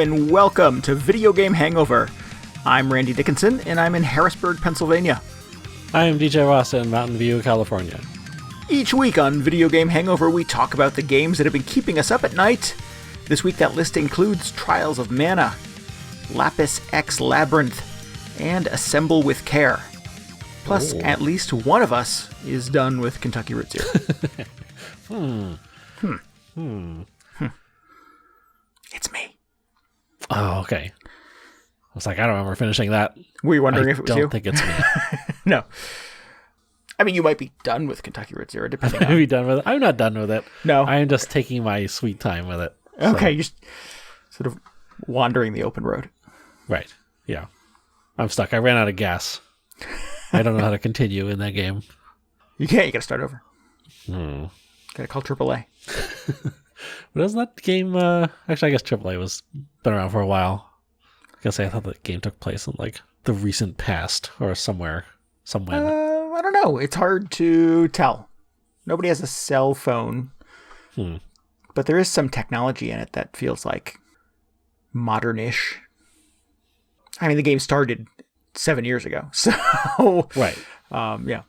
and welcome to Video Game Hangover. I'm Randy Dickinson, and I'm in Harrisburg, Pennsylvania. I am DJ Ross in Mountain View, California. Each week on Video Game Hangover, we talk about the games that have been keeping us up at night. This week, that list includes Trials of Mana, Lapis X Labyrinth, and Assemble with Care. Plus, at least one of us is done with Kentucky Route Zero. It's me. Oh, okay. I was like, I don't remember finishing that. Were you wondering if it was you? I don't think it's me. No. I mean, you might be done with Kentucky Route Zero, depending on... Be done with it. I'm not done with it. No. I am just taking my sweet time with it. Okay, you're sort of wandering the open road. Right. Yeah. I'm stuck. I ran out of gas. I don't know how to continue in that game. You can't. You gotta start over. Gotta call AAA. But isn't that game... Actually, I guess AAA was been around for a while. I thought that game took place in, like, the recent past or somewhere. I don't know. It's hard to tell. Nobody has a cell phone. But there is some technology in it that feels like modern-ish. I mean, the game started 7 years ago, so... Right. Yeah.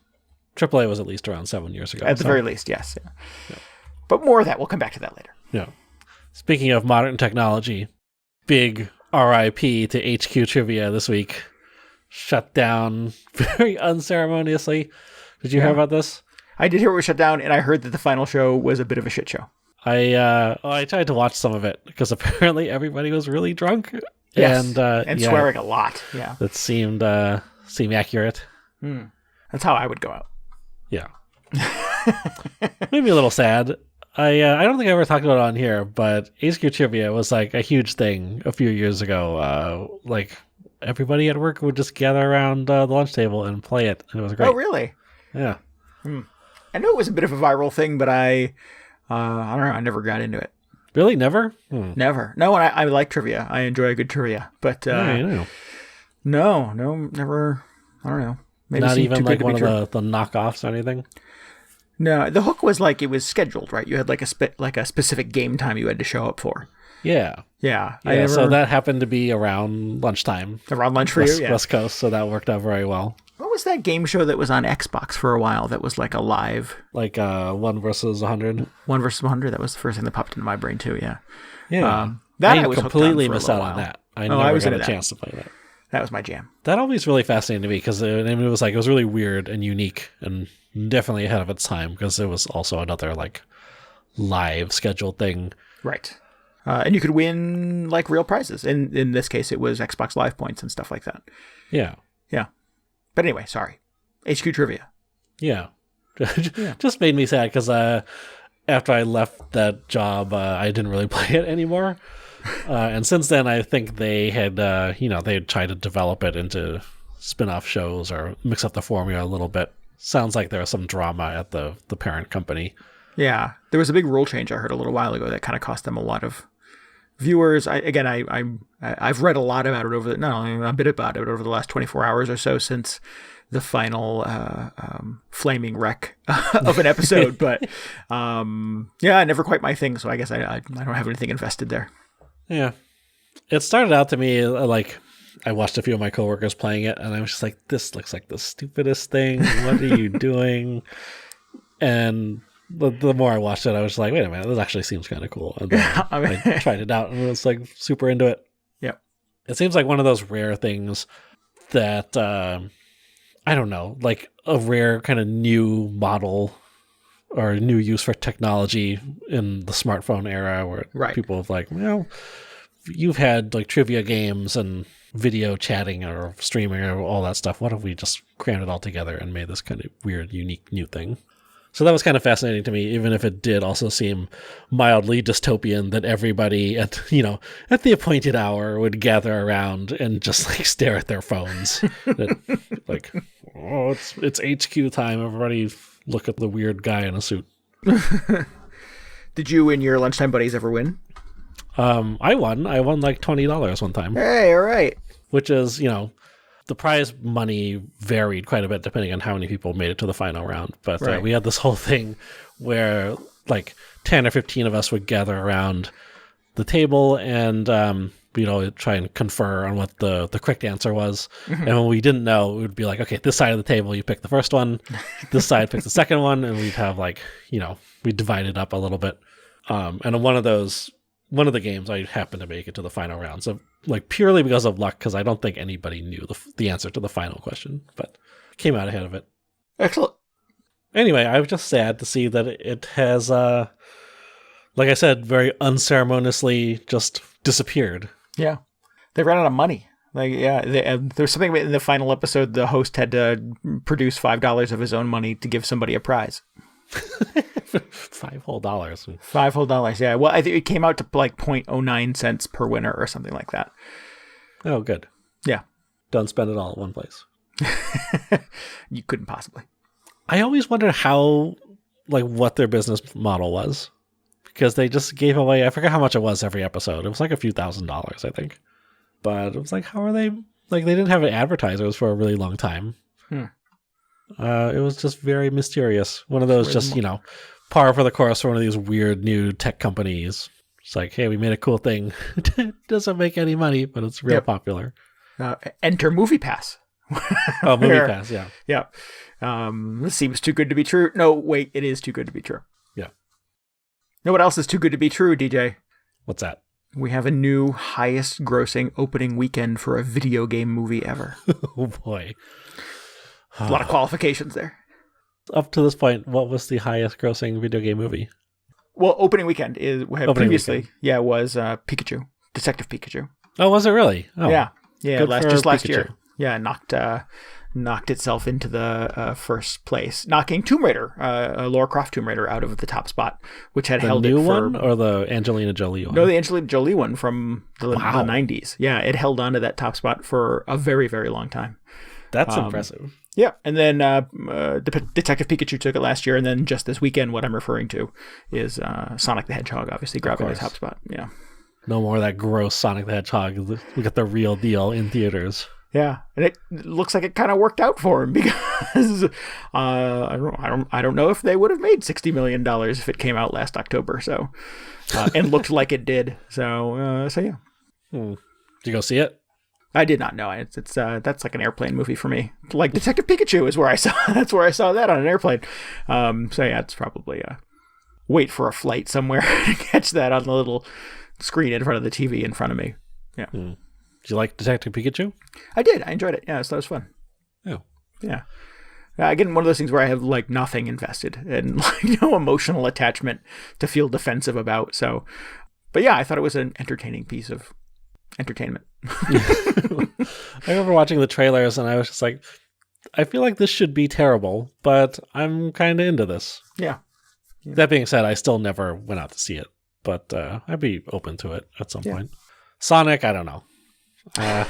AAA was at least around 7 years ago. At the very least, yes. Yeah. But more of that. We'll come back to that later. Yeah. Speaking of modern technology, big RIP to HQ Trivia this week. Shut down very unceremoniously. Did you hear about this? I did hear it was shut down, and I heard that the final show was a bit of a shit show. I tried to watch some of it because apparently everybody was really drunk. Yes, and swearing a lot. Yeah, that seemed accurate. That's how I would go out. Yeah, maybe a little sad. I don't think I ever talked about it on here, but HQ Trivia was like a huge thing a few years ago. Like everybody at work would just gather around the lunch table and play it. And it was great. Oh, really? Yeah. I know it was a bit of a viral thing, but I don't know. I never got into it. Really? Never? Never. No, and I like trivia. I enjoy a good trivia. But no, never. I don't know. Maybe not even like one of the knockoffs or anything? No, the hook was like it was scheduled, right? You had like a specific game time you had to show up for. Yeah. Yeah. So that happened to be around lunchtime. Around lunch for you? Yeah. West Coast, so that worked out very well. What was that game show that was on Xbox for a while that was like a live? Like 1 versus 100? 1 versus 100. That was the first thing that popped into my brain too, yeah. Yeah. I was completely missed out on that. I never got a chance to play that. That was my jam. That always really fascinated me because it was really weird and unique and definitely ahead of its time because it was also another like live scheduled thing. Right. And you could win like real prizes. In this case, it was Xbox Live points and stuff like that. Yeah. Yeah. But anyway, sorry. HQ Trivia. Yeah. Just made me sad because after I left that job, I didn't really play it anymore. And since then, I think they had, they had tried to develop it into spin-off shows or mix up the formula a little bit. Sounds like there was some drama at the parent company. Yeah. There was a big rule change I heard a little while ago that kind of cost them a lot of viewers. I've read a lot about it a bit about it over the last 24 hours or so since the final flaming wreck of an episode. But never quite my thing. So I guess I don't have anything invested there. Yeah. It started out to me like I watched a few of my coworkers playing it and I was just like, this looks like the stupidest thing. What are you doing? And the more I watched it, I was like, wait a minute, this actually seems kind of cool. And then I tried it out and was like super into it. Yeah. It seems like one of those rare things that, I don't know, like a rare kind of new model or new use for technology in the smartphone era where people have like, well, you've had like trivia games and video chatting or streaming or all that stuff. What if we just crammed it all together and made this kind of weird, unique new thing? So that was kind of fascinating to me, even if it did also seem mildly dystopian that everybody at the appointed hour would gather around and just like stare at their phones. Like, oh, it's HQ time. Everybody look at the weird guy in a suit. Did you and your lunchtime buddies ever win? I won like $20 one time. Hey, all right. Which is, the prize money varied quite a bit depending on how many people made it to the final round. But we had this whole thing where like 10 or 15 of us would gather around the table and try and confer on what the correct answer was. And when we didn't know, it would be like, okay, this side of the table, you pick the first one, this side picks the second one, and we'd have we divide it up a little bit. And in one of the games, I happened to make it to the final round. So purely because of luck, because I don't think anybody knew the answer to the final question, but came out ahead of it. Excellent. Anyway, I was just sad to see that it has, like I said, very unceremoniously just disappeared. Yeah. They ran out of money. There was something in the final episode, the host had to produce $5 of his own money to give somebody a prize. $5 whole. $5 whole, yeah. Well, I think it came out to like 0.09 cents per winner or something like that. Oh, good. Yeah. Don't spend it all at one place. You couldn't possibly. I always wondered how, what their business model was. Because they just gave away, I forget how much it was every episode. It was like a few $1,000s, I think. But it was like, how are they, they didn't have advertisers for a really long time. It was just very mysterious. One of those just, par for the course for one of these weird new tech companies. It's like, hey, we made a cool thing. It doesn't make any money, but it's real popular. Enter MoviePass. Oh, MoviePass, yeah. Yeah. This seems too good to be true. No, wait, it is too good to be true. Yeah. Know what else is too good to be true, DJ? What's that? We have a new highest grossing opening weekend for a video game movie ever. Oh, boy. A lot of qualifications there. Up to this point, what was the highest grossing video game movie? Well, opening weekend was Pikachu, Detective Pikachu. Oh, was it really? Oh, yeah. Last Pikachu. year. Yeah, knocked itself into the first place, knocking Tomb Raider, Lara Croft Tomb Raider, out of the top spot, which had held it for... The new one or the Angelina Jolie one? No, the Angelina Jolie one from the 90s. Yeah, it held on to that top spot for a very, very long time. That's impressive. Yeah, and then Detective Pikachu took it last year, and then just this weekend, what I'm referring to is Sonic the Hedgehog, obviously grabbing the top spot. Yeah. No more of that gross Sonic the Hedgehog. We got the real deal in theaters. Yeah, and it looks like it kind of worked out for him because I don't know if they would have made $60 million if it came out last October. So and looked like it did. So yeah. Did you go see it? I did not know. It's that's like an airplane movie for me. Like Detective Pikachu is where I saw. That's where I saw that on an airplane. So yeah, it's probably wait for a flight somewhere to catch that on the little screen in front of the TV in front of me. Yeah. Did you like Detective Pikachu? I did. I enjoyed it. Yeah, so that was fun. Oh. Yeah. Again, one of those things where I have nothing invested and no emotional attachment to feel defensive about. So, but yeah, I thought it was an entertaining piece of entertainment. I remember watching the trailers and I was just like, I feel like this should be terrible, but I'm kind of into this. Yeah. That being said, I still never went out to see it, but I'd be open to it at some point. Sonic, I don't know. I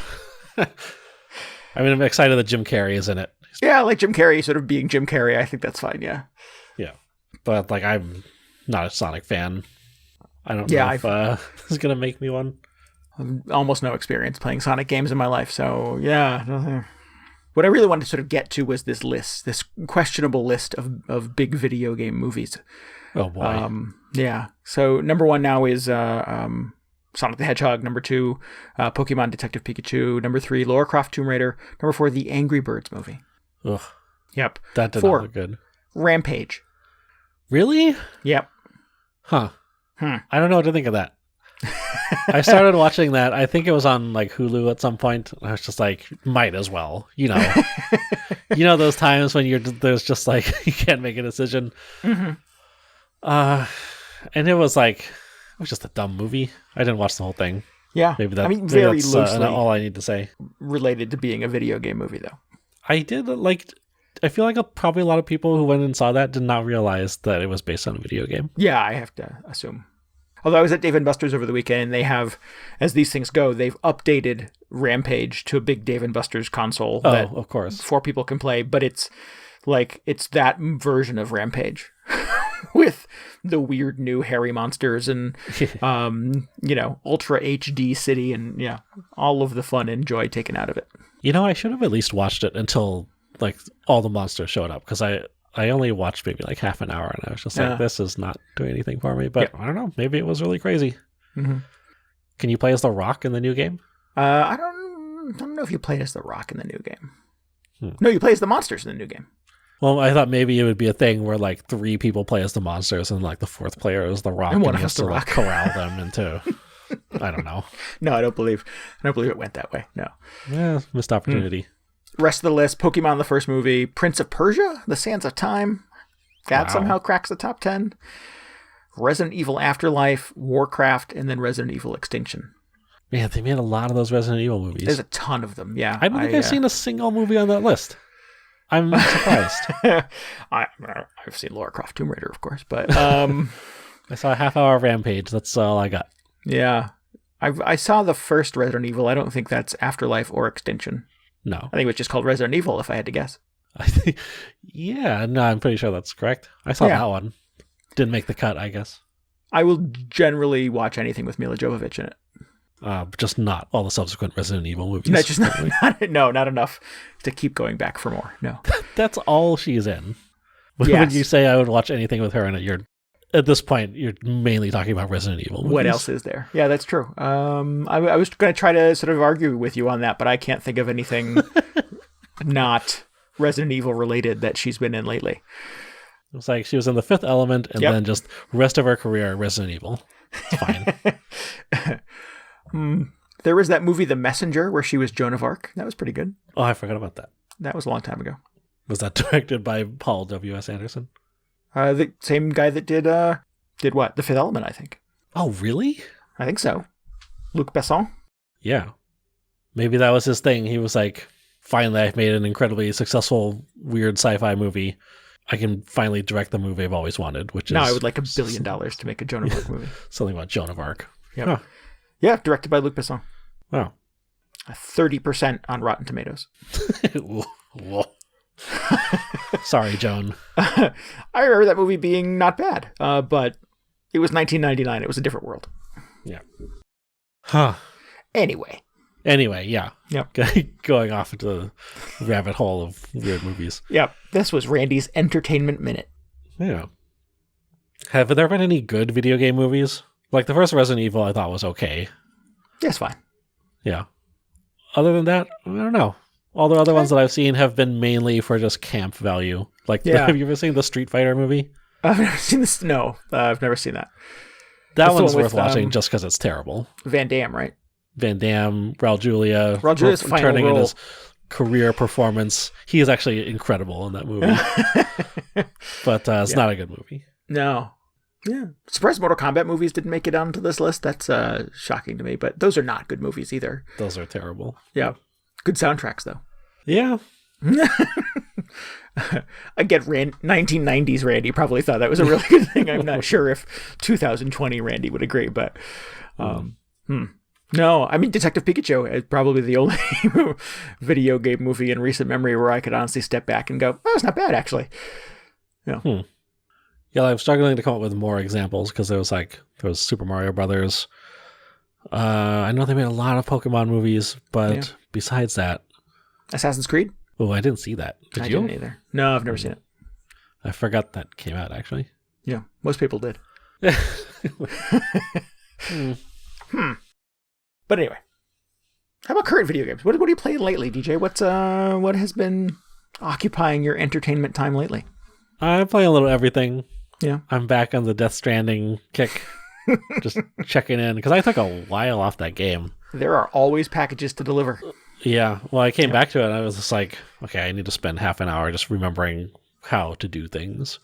mean, I'm excited that Jim Carrey is in it. Yeah, I like Jim Carrey sort of being Jim Carrey. I think that's fine, yeah. Yeah. But, I'm not a Sonic fan. I don't know if this is going to make me one. Almost no experience playing Sonic games in my life, so, yeah. What I really wanted to sort of get to was this list, this questionable list of big video game movies. Oh, boy. Yeah. So, number one now is... Sonic the Hedgehog. Number 2, Pokemon Detective Pikachu. Number 3, Lara Croft Tomb Raider. Number 4, the Angry Birds movie. Ugh. Yep. That did not look good. Rampage. Really? Yep. Huh. I don't know what to think of that. I started watching that. I think it was on Hulu at some point. I was just like, might as well. You know those times when there's just you can't make a decision. Mm-hmm. And it was it was just a dumb movie. I didn't watch the whole thing. Yeah. Maybe very that's loosely all I need to say. Related to being a video game movie, though. I did I feel like probably a lot of people who went and saw that did not realize that it was based on a video game. Yeah, I have to assume. Although I was at Dave & Buster's over the weekend, and they have, as these things go, they've updated Rampage to a big Dave & Buster's console. Oh, of course. 4 people can play, but it's that version of Rampage. With the weird new hairy monsters and, ultra HD city and, all of the fun and joy taken out of it. I should have at least watched it until, all the monsters showed up, because I only watched maybe half an hour, and I was just this is not doing anything for me. But I don't know, maybe it was really crazy. Mm-hmm. Can you play as the Rock in the new game? I don't know if you play as the Rock in the new game. No, you play as the monsters in the new game. Well, I thought maybe it would be a thing where like 3 people play as the monsters and like the 4th player is the Rock, and one he has has the to like, Rock. corral them into. I don't know. No, I don't believe it went that way. No. Yeah, missed opportunity. Rest of the list: Pokemon the first movie, Prince of Persia, The Sands of Time. That somehow cracks the top 10. Resident Evil Afterlife, Warcraft, and then Resident Evil Extinction. Man, they made a lot of those Resident Evil movies. There's a ton of them, yeah. I don't think I've seen a single movie on that list. I'm surprised. I've seen Lara Croft Tomb Raider, of course, but I saw a half-hour Rampage. That's all I got. Yeah. I saw the first Resident Evil. I don't think that's Afterlife or Extinction. No. I think it was just called Resident Evil, if I had to guess. Yeah, no, I'm pretty sure that's correct. I saw that one. Didn't make the cut, I guess. I will generally watch anything with Mila Jovovich in it. Just not all the subsequent Resident Evil movies. That's just not enough to keep going back for more. No. That's all she's in. When you say I would watch anything with her in it, you're at this point you're mainly talking about Resident Evil movies. What else is there? Yeah, that's true. I was going to try to sort of argue with you on that, but I can't think of anything not Resident Evil related that she's been in lately. It was like she was in The Fifth Element and then just rest of her career Resident Evil. It's fine. There was that movie The Messenger where she was Joan of Arc. That was pretty good. Oh, I forgot about that. That was a long time ago. Was that directed by Paul W.S. Anderson? The same guy that did what? The Fifth Element, I think. Oh, really? I think so. Luc Besson? Yeah. Maybe that was his thing. He was like, finally, I've made an incredibly successful, weird sci-fi movie. I can finally direct the movie I've always wanted, which is... Now I would like $1 billion to make a Joan of Arc movie. Something about Joan of Arc. Yep. Huh. Yeah, directed by Luc Besson. Wow. 30% on Rotten Tomatoes. Whoa. Sorry, Joan. I remember that movie being not bad, but it was 1999. It was a different world. Yeah. Huh. Anyway, yeah. Yep. Going off into the rabbit hole of weird movies. Yep. This was Randy's Entertainment Minute. Yeah. Have there been any good video game movies? Like the first Resident Evil I thought was okay. Yeah, it's fine. Yeah. Other than that, I don't know. All the other ones that I've seen have been mainly for just camp value. Like, have you ever seen the Street Fighter movie? I've never seen this. No, I've never seen that. That one's worth watching just because it's terrible. Van Damme, right? Van Damme, Raul Julia. Raul Julia's final turning role. in his career performance. He is actually incredible in that movie. But it's not a good movie. No. Yeah. Surprised Mortal Kombat movies didn't make it onto this list. That's shocking to me, but those are not good movies either. Those are terrible. Yeah. Good soundtracks, though. Yeah. Again, 1990s Randy probably thought that was a really good thing. I'm not sure if 2020 Randy would agree, but no, I mean, Detective Pikachu is probably the only video game movie in recent memory where I could honestly step back and go, oh, it's not bad, actually. Yeah. Yeah, I'm struggling to come up with more examples because there was Super Mario Brothers. I know they made a lot of Pokemon movies, but besides that... Assassin's Creed? Oh, I didn't see that. Did you? Didn't either. No, I've never seen it. I forgot that came out, actually. Yeah, most people did. But anyway, how about current video games? What are you playing lately, DJ? What has been occupying your entertainment time lately? I'm playing a little everything. Yeah. I'm back on the Death Stranding kick. Just checking in, because I took a while off that game. There are always packages to deliver. Yeah. Well, I came back to it and I was just like, okay, I need to spend half an hour just remembering how to do things.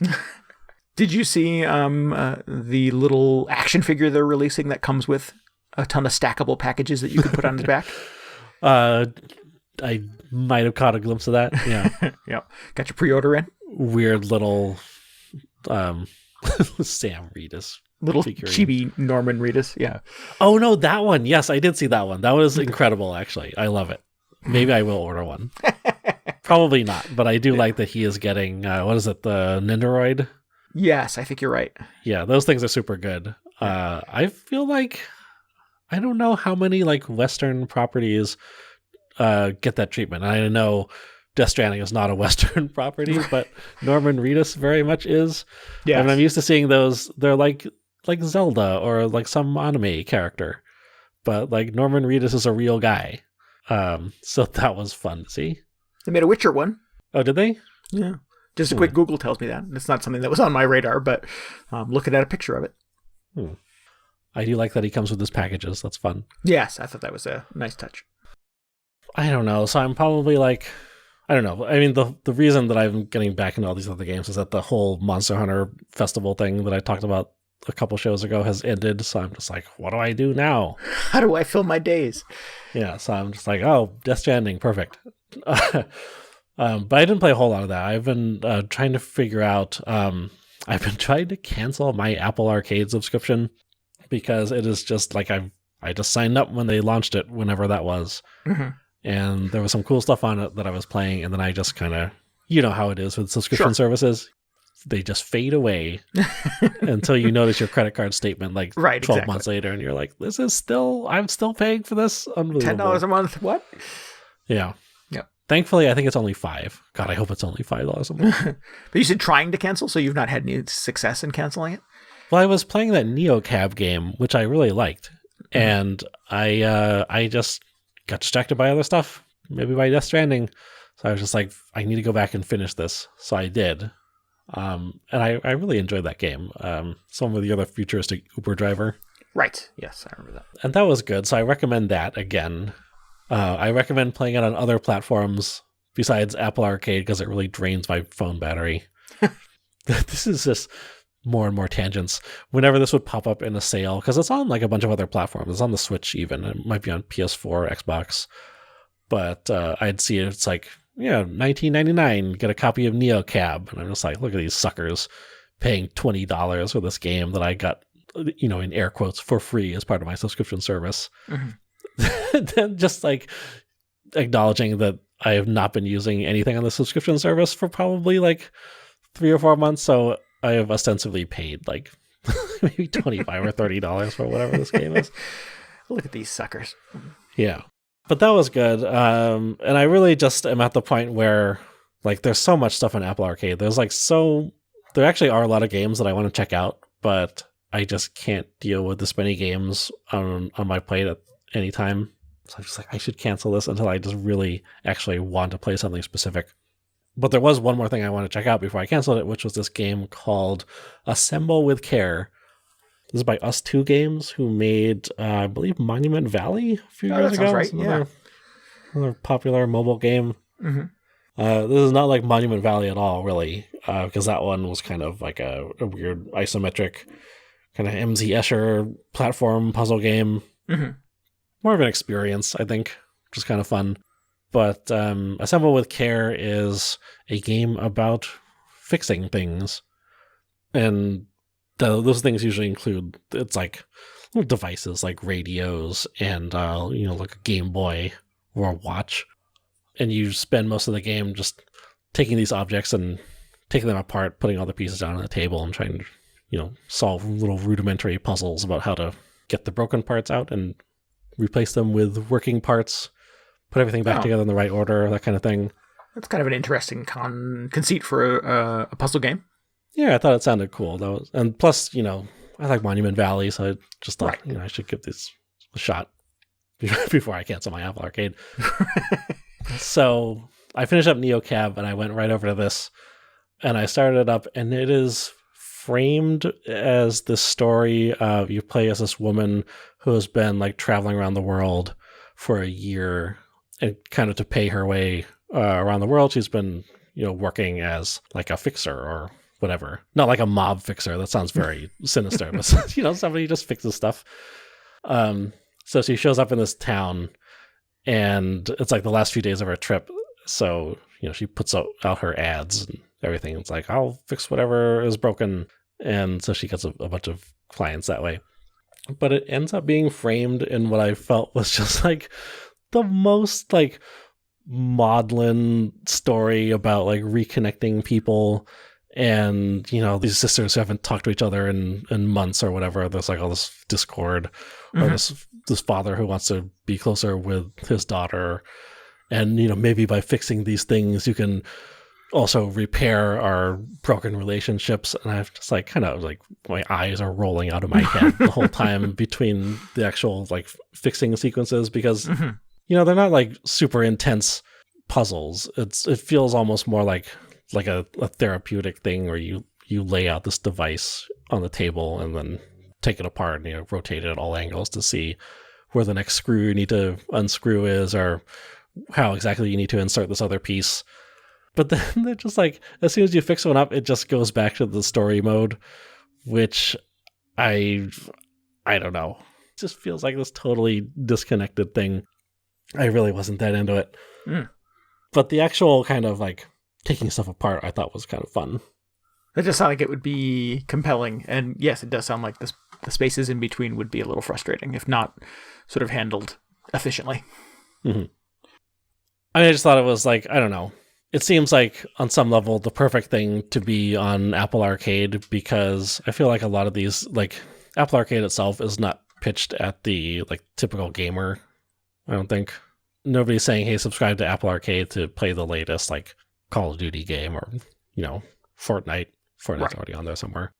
Did you see the little action figure they're releasing that comes with a ton of stackable packages that you can put on his back? I might have caught a glimpse of that. Yeah. Yep. Got your pre-order in? Weird little Sam Reedus. Little figurine. chibi Norman Reedus. Yeah. Oh, no, that one. Yes, I did see that one. That was incredible, actually. I love it. Maybe I will order one. Probably not, but I do like that he is getting, what is it, the Nendoroid? Yes, I think you're right. Yeah, those things are super good. I feel like, I don't know how many like Western properties get that treatment. I know Death Stranding is not a Western property, but Norman Reedus very much is. Yeah, and I'm used to seeing those. They're like Zelda or like some anime character, but like Norman Reedus is a real guy. So that was fun to see. They made a Witcher one. Oh, did they? Yeah. Just a quick Google tells me that. It's not something that was on my radar, but looking at a picture of it. I do like that he comes with his packages. That's fun. Yes, I thought that was a nice touch. I don't know. So I'm probably like, I don't know. I mean, the reason that I'm getting back into all these other games is that the whole Monster Hunter Festival thing that I talked about a couple shows ago has ended. So I'm just like, what do I do now? How do I fill my days? Yeah, so I'm just like, oh, Death Stranding, perfect. But I didn't play a whole lot of that. I've been trying to figure out, I've been trying to cancel my Apple Arcade subscription because it is just like I just signed up when they launched it, whenever that was. Mm-hmm. And there was some cool stuff on it that I was playing, and then I just kind of, you know how it is with subscription services. They just fade away until you notice your credit card statement like 12 months later, and you're like, I'm still paying for this? Unbelievable. $10 a month? What? Yeah. Yeah. Thankfully, I think it's only $5. God, I hope it's only $5 a month. But you said trying to cancel, so you've not had any success in canceling it? Well, I was playing that NeoCab game, which I really liked, and I just got distracted by other stuff, maybe by Death Stranding. So I was just like, I need to go back and finish this. So I did. And I really enjoyed that game. Some of the other futuristic Uber driver. Right. Yes, I remember that. And that was good. So I recommend that again. I recommend playing it on other platforms besides Apple Arcade because it really drains my phone battery. This is just more and more tangents. Whenever this would pop up in a sale, because it's on like a bunch of other platforms. It's on the Switch even. It might be on PS4, Xbox. But I'd see it. It's like, yeah, $19.99, get a copy of NeoCab. And I'm just like, look at these suckers paying $20 for this game that I got, you know, in air quotes, for free as part of my subscription service. Mm-hmm. Then just like acknowledging that I have not been using anything on the subscription service for probably like 3 or 4 months. So I have ostensibly paid like maybe $25 or $30 for whatever this game is. Look at these suckers. Yeah. But that was good. And I really just am at the point where like there's so much stuff on Apple Arcade. There actually are a lot of games that I want to check out, but I just can't deal with this many games on my plate at any time. So I'm just like, I should cancel this until I just really actually want to play something specific. But there was one more thing I want to check out before I canceled it, which was this game called Assemble with Care. This is by Us2 Games, who made, I believe, Monument Valley a few years ago. Right. Another popular mobile game. Mm-hmm. This is not like Monument Valley at all, really, because that one was kind of like a weird isometric kind of MZ Escher platform puzzle game. Mm-hmm. More of an experience, I think, which is kind of fun. But Assemble with Care is a game about fixing things. And those things usually include, it's like little devices like radios and, like a Game Boy or a watch. And you spend most of the game just taking these objects and taking them apart, putting all the pieces down on the table and trying to, solve little rudimentary puzzles about how to get the broken parts out and replace them with working parts, put everything back together in the right order, that kind of thing. That's kind of an interesting conceit for a puzzle game. Yeah, I thought it sounded cool. And plus, I like Monument Valley, so I just thought, I should give this a shot before I cancel my Apple Arcade. So I finished up NeoCab, and I went right over to this, and I started it up, and it is framed as this story of you play as this woman who has been like traveling around the world for a year, and kind of to pay her way around the world, she's been, working as like a fixer or whatever. Not like a mob fixer. That sounds very sinister, but somebody who just fixes stuff. So she shows up in this town, and it's like the last few days of her trip. So, she puts out her ads and everything. It's like, I'll fix whatever is broken. And so she gets a bunch of clients that way. But it ends up being framed in what I felt was just like the most like maudlin story about like reconnecting people. And, these sisters who haven't talked to each other in months or whatever. There's like all this discord, or this father who wants to be closer with his daughter. And, maybe by fixing these things, you can also repair our broken relationships. And I've just like kind of like my eyes are rolling out of my head the whole time between the actual like fixing sequences because, they're not like super intense puzzles. It feels almost more like a therapeutic thing where you lay out this device on the table and then take it apart and rotate it at all angles to see where the next screw you need to unscrew is or how exactly you need to insert this other piece. But then they're just like, as soon as you fix one up, it just goes back to the story mode, which I don't know. It just feels like this totally disconnected thing. I really wasn't that into it. But the actual kind of like taking stuff apart, I thought was kind of fun. That does sound like it would be compelling. And yes, it does sound like the spaces in between would be a little frustrating, if not sort of handled efficiently. I just thought it was like, I don't know. It seems like on some level the perfect thing to be on Apple Arcade because I feel like a lot of these, like Apple Arcade itself is not pitched at the like typical gamer. I don't think nobody's saying, hey, subscribe to Apple Arcade to play the latest like Call of Duty game or, Fortnite. Fortnite's already on there somewhere.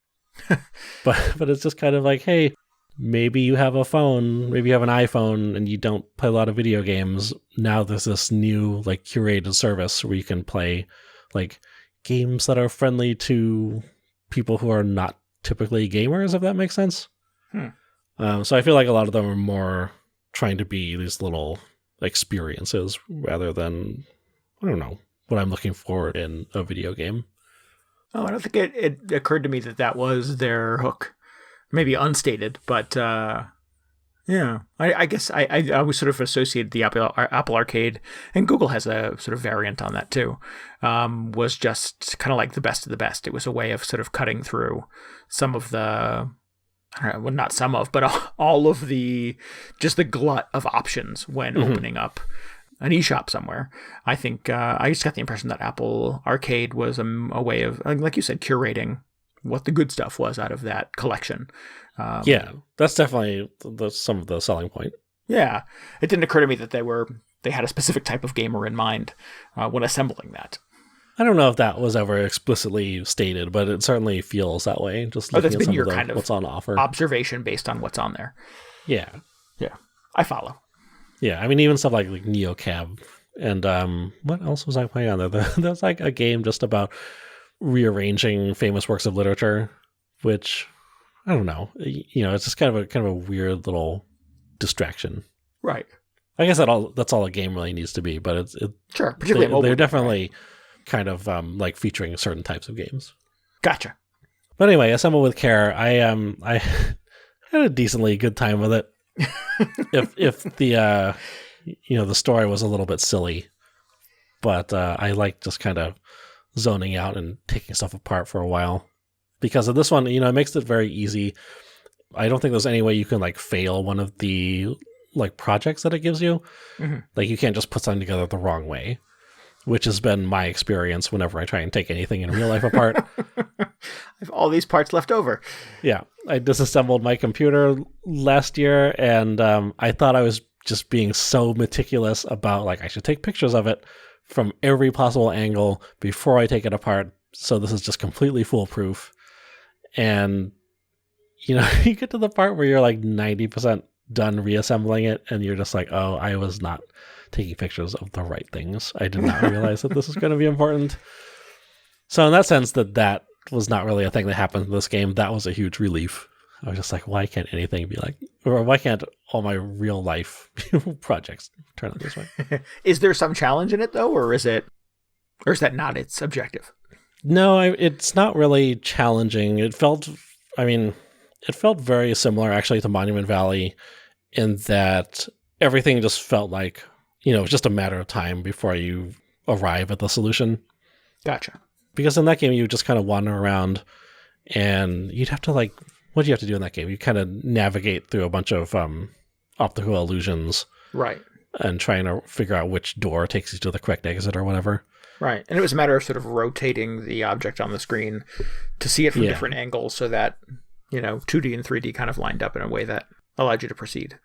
but it's just kind of like, hey, maybe you have a phone, maybe you have an iPhone and you don't play a lot of video games. Now there's this new like curated service where you can play like games that are friendly to people who are not typically gamers, if that makes sense. So I feel like a lot of them are more trying to be these little experiences rather than, I don't know, what I'm looking for in a video game. Oh, I don't think it occurred to me that was their hook. Maybe unstated, but yeah. I guess I always sort of associated the Apple Arcade, and Google has a sort of variant on that too, was just kind of like the best of the best. It was a way of sort of cutting through some of the, I don't know, well, not some of, but all of the glut of options when opening up an eShop somewhere. I think I just got the impression that Apple Arcade was a way of, like you said, curating what the good stuff was out of that collection. Yeah, that's definitely some of the selling point. Yeah, it didn't occur to me that they had a specific type of gamer in mind when assembling that. I don't know if that was ever explicitly stated, but it certainly feels that way. Just looking at some of kind of what's on offer, observation based on what's on there. Yeah, I follow. Yeah, I mean, even stuff like NeoCab and what else was I playing on there? There's like a game just about rearranging famous works of literature, which I don't know. It's just kind of a weird little distraction. Right. I guess that's all a game really needs to be, but sure. Particularly they're definitely kind of like featuring certain types of games. Gotcha. But anyway, Assemble with Care. I had a decently good time with it. if the the story was a little bit silly, but I like just kind of zoning out and taking stuff apart for a while. Because of this one, it makes it very easy. I don't think there's any way you can like fail one of the like projects that it gives you. Like you can't just put something together the wrong way, which has been my experience whenever I try and take anything in real life apart. I have all these parts left over. Yeah, I disassembled my computer last year, and I thought I was just being so meticulous about like I should take pictures of it from every possible angle before I take it apart. So this is just completely foolproof. And, you get to the part where you're like 90% done reassembling it, and you're just like, oh, I was not taking pictures of the right things. I did not realize that this is going to be important. So in that sense, that was not really a thing that happened in this game. That was a huge relief. I was just like, why can't anything be like, or why can't all my real life projects turn out this way? Is there some challenge in it though, or is that not its objective? No, it's not really challenging. It felt very similar actually to Monument Valley in that everything just felt like, it's just a matter of time before you arrive at the solution. Gotcha. Because in that game, you just kind of wander around and you'd have to like, what do you have to do in that game? You kind of navigate through a bunch of optical illusions. Right. And trying to figure out which door takes you to the correct exit or whatever. Right. And it was a matter of sort of rotating the object on the screen to see it from different angles so that, 2D and 3D kind of lined up in a way that allowed you to proceed.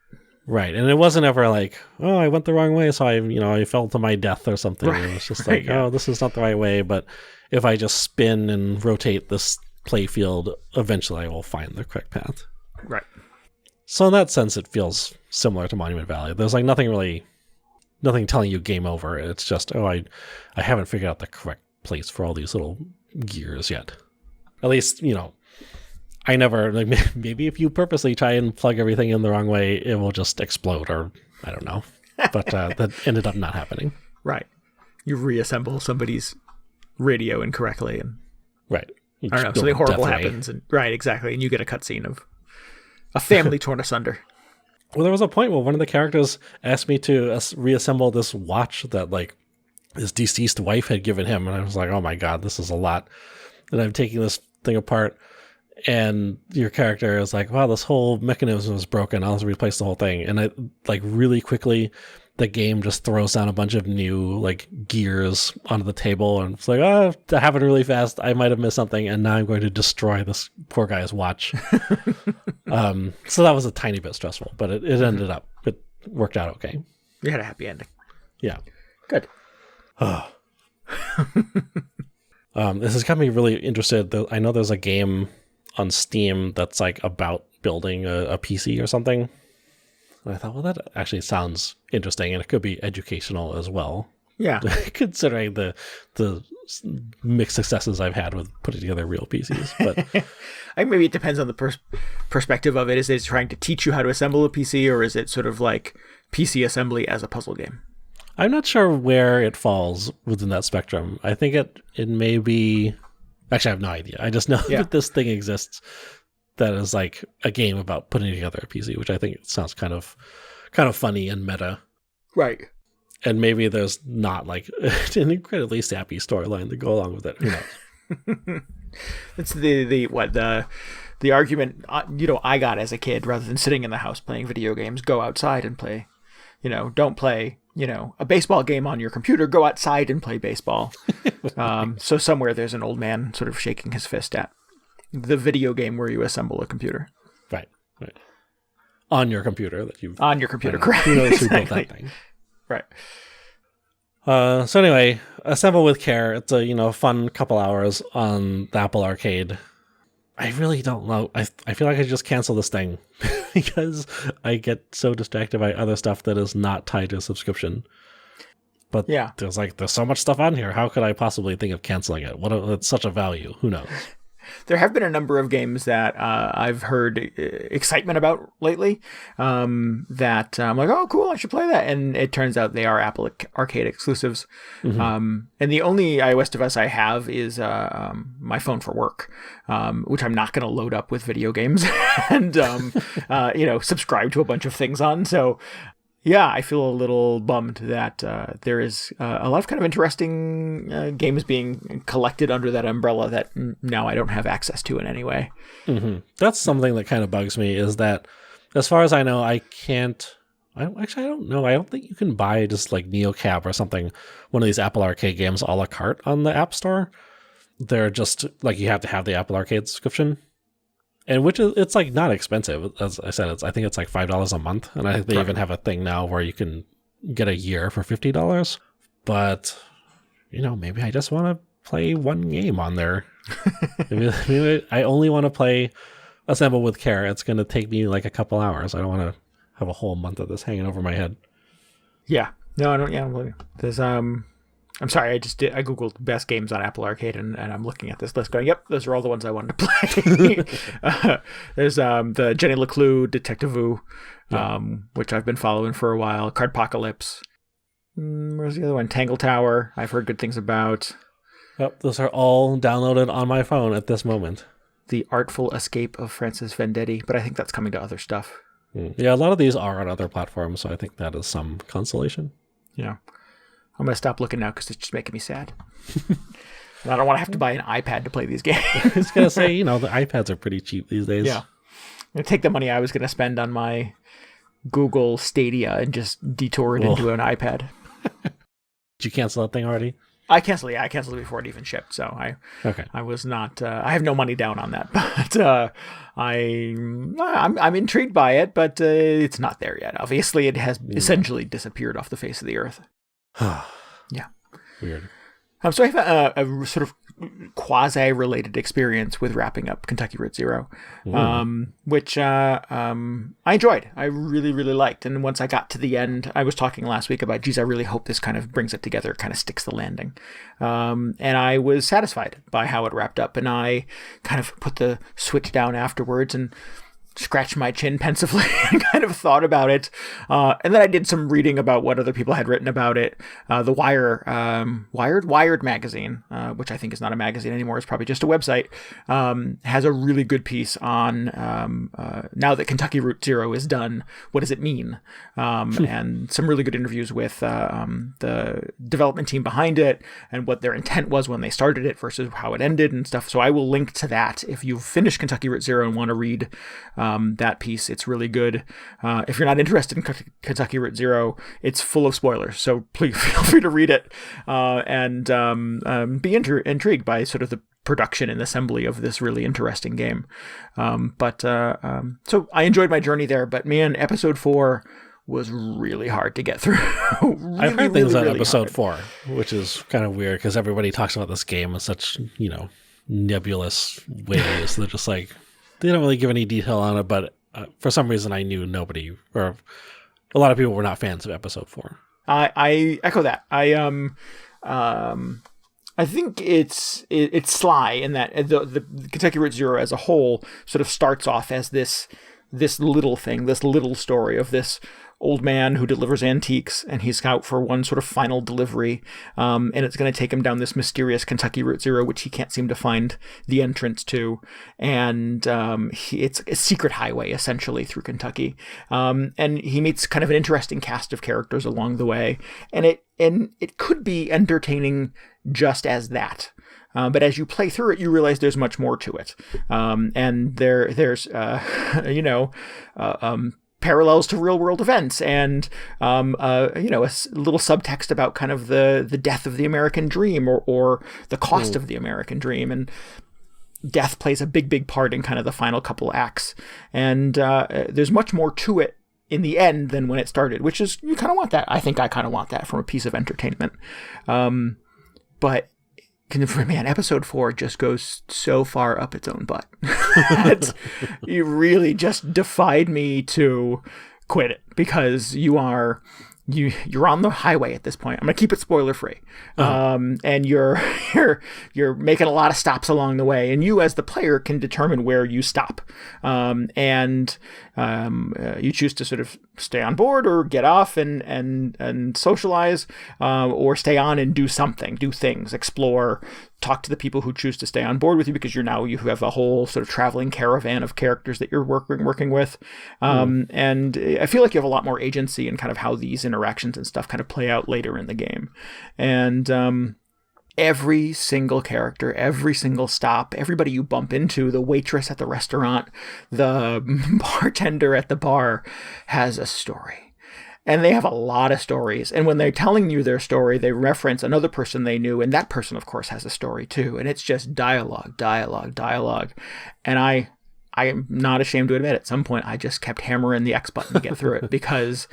Right. And it wasn't ever like, oh, I went the wrong way, so I fell to my death or something. Right. It was just Right, like, yeah. oh, this is not the right way, but if I just spin and rotate this play field, eventually I will find the correct path. Right. So in that sense, it feels similar to Monument Valley. There's like nothing telling you game over. It's just, oh, I haven't figured out the correct place for all these little gears yet. At least, I never, like, maybe if you purposely try and plug everything in the wrong way, it will just explode, or I don't know. But that ended up not happening. Right. You reassemble somebody's radio incorrectly, and Right. I don't know, something horrible happens, and right, exactly, and you get a cutscene of a family torn asunder. Well, there was a point where one of the characters asked me to reassemble this watch that, like, his deceased wife had given him, and I was like, oh my god, this is a lot. And I'm taking this thing apart, and your character is like, wow, this whole mechanism is broken, I'll have to replace the whole thing. And I, like, really quickly, the game just throws down a bunch of new, like, gears onto the table, and it's like, oh, that happened really fast, I might have missed something, and now I'm going to destroy this poor guy's watch. So that was a tiny bit stressful, but it ended up, it worked out okay. You had a happy ending. Yeah. Good. This has got me really interested. I know there's a game on Steam that's like about building a PC or something. And I thought, well, that actually sounds interesting, and it could be educational as well. Yeah. Considering the mixed successes I've had with putting together real PCs. But I think maybe it depends on the perspective of it. Is it trying to teach you how to assemble a PC, or is it sort of like PC assembly as a puzzle game? I'm not sure where it falls within that spectrum. I think it may be... Actually, I have no idea. I just know that this thing exists that is like a game about putting together a PC, which I think sounds kind of funny and meta. Right. And maybe there's not like an incredibly sappy storyline to go along with it. Who knows? It's the argument I got as a kid. Rather than sitting in the house playing video games, go outside and play. Don't play a baseball game on your computer. Go outside and play baseball. So somewhere there's an old man sort of shaking his fist at the video game where you assemble a computer. Right. On your computer correct. Who knows who built that thing? Right. So anyway, assemble with care. It's a fun couple hours on the Apple Arcade. I really don't know. I feel like I just cancel this thing because I get so distracted by other stuff that is not tied to a subscription. But yeah, there's so much stuff on here. How could I possibly think of canceling it? It's such a value. Who knows? There have been a number of games that I've heard excitement about lately that I'm like, oh, cool, I should play that. And it turns out they are Apple Arcade exclusives. Mm-hmm. And the only iOS device I have is my phone for work, which I'm not going to load up with video games and, subscribe to a bunch of things on. So yeah, I feel a little bummed that there is a lot of kind of interesting games being collected under that umbrella that now I don't have access to in any way. Mm-hmm. That's something that kind of bugs me, is that as far as I know, I don't know. I don't think you can buy just like NeoCab or something, one of these Apple Arcade games a la carte on the App Store. They're just like, you have to have the Apple Arcade subscription. And it's like not expensive. As I said, I think it's like $5 a month. And I think they even have a thing now where you can get a year for $50. But, maybe I just want to play one game on there. maybe I only want to play Assemble with Care. It's going to take me like a couple hours. I don't want to have a whole month of this hanging over my head. Yeah. No, I don't. Yeah. There's, I'm sorry, I Googled best games on Apple Arcade, and I'm looking at this list going, yep, those are all the ones I wanted to play. There's the Jenny LeClue Detective Vu, which I've been following for a while. Cardpocalypse. Where's the other one? Tangle Tower. I've heard good things about. Yep, those are all downloaded on my phone at this moment. The Artful Escape of Francis Vendetti, but I think that's coming to other stuff. Yeah, a lot of these are on other platforms, so I think that is some consolation. Yeah. I'm going to stop looking now because it's just making me sad. And I don't want to have to buy an iPad to play these games. I was going to say, the iPads are pretty cheap these days. Yeah. I'm going to take the money I was going to spend on my Google Stadia and just detour it into an iPad. Did you cancel that thing already? I canceled. Yeah, I canceled it before it even shipped. So I was not. I have no money down on that, but I'm intrigued by it. But it's not there yet. Obviously, it has essentially disappeared off the face of the earth. Yeah. Weird. So I have a sort of quasi-related experience with wrapping up Kentucky Route Zero, which I enjoyed. I really, really liked. And once I got to the end, I was talking last week about, geez, I really hope this kind of brings it together, kind of sticks the landing. And I was satisfied by how it wrapped up. And I kind of put the Switch down afterwards and scratched my chin pensively and kind of thought about it. And then I did some reading about what other people had written about it. The Wired magazine, which I think is not a magazine anymore, it's probably just a website, has a really good piece on now that Kentucky Route Zero is done, what does it mean? And some really good interviews with the development team behind it and what their intent was when they started it versus how it ended and stuff. So I will link to that if you've finished Kentucky Route Zero and want to read that piece. It's really good. If you're not interested in Kentucky Route Zero, it's full of spoilers, so please feel free to read it and be intrigued by sort of the production and assembly of this really interesting game. So I enjoyed my journey there, but man, episode 4 was really hard to get through. I've heard things on episode 4, which is kind of weird because everybody talks about this game in such, nebulous ways. They're just like, they don't really give any detail on it, but for some reason I knew nobody, or a lot of people were not fans of episode 4. I echo that. I think it's sly in that the Kentucky Route Zero as a whole sort of starts off as this little thing, this little story of this old man who delivers antiques, and he's out for one sort of final delivery, and it's going to take him down this mysterious Kentucky Route Zero, which he can't seem to find the entrance to, and it's a secret highway essentially through Kentucky, and he meets kind of an interesting cast of characters along the way, and it could be entertaining just as that. But as you play through it, you realize there's much more to it, and there's parallels to real world events, and a little subtext about kind of the death of the American dream, or the cost of the American dream, and death plays a big part in kind of the final couple acts, and there's much more to it in the end than when it started, which is, you kind of want that. I think I kind of want that from a piece of entertainment, but man, episode 4 just goes so far up its own butt. You really just defied me to quit it, because you're on the highway at this point. I'm gonna keep it spoiler free, and you're making a lot of stops along the way, and you as the player can determine where you stop, and you choose to sort of stay on board or get off and socialize, or stay on and do things, explore, talk to the people who choose to stay on board with you, because you have a whole sort of traveling caravan of characters that you're working with, and I feel like you have a lot more agency in kind of how these interactions and stuff kind of play out later in the game, and every single character, every single stop, everybody you bump into, the waitress at the restaurant, the bartender at the bar, has a story. And they have a lot of stories. And when they're telling you their story, they reference another person they knew, and that person, of course, has a story too. And it's just dialogue. And I am not ashamed to admit, at some point, I just kept hammering the X button to get through it, because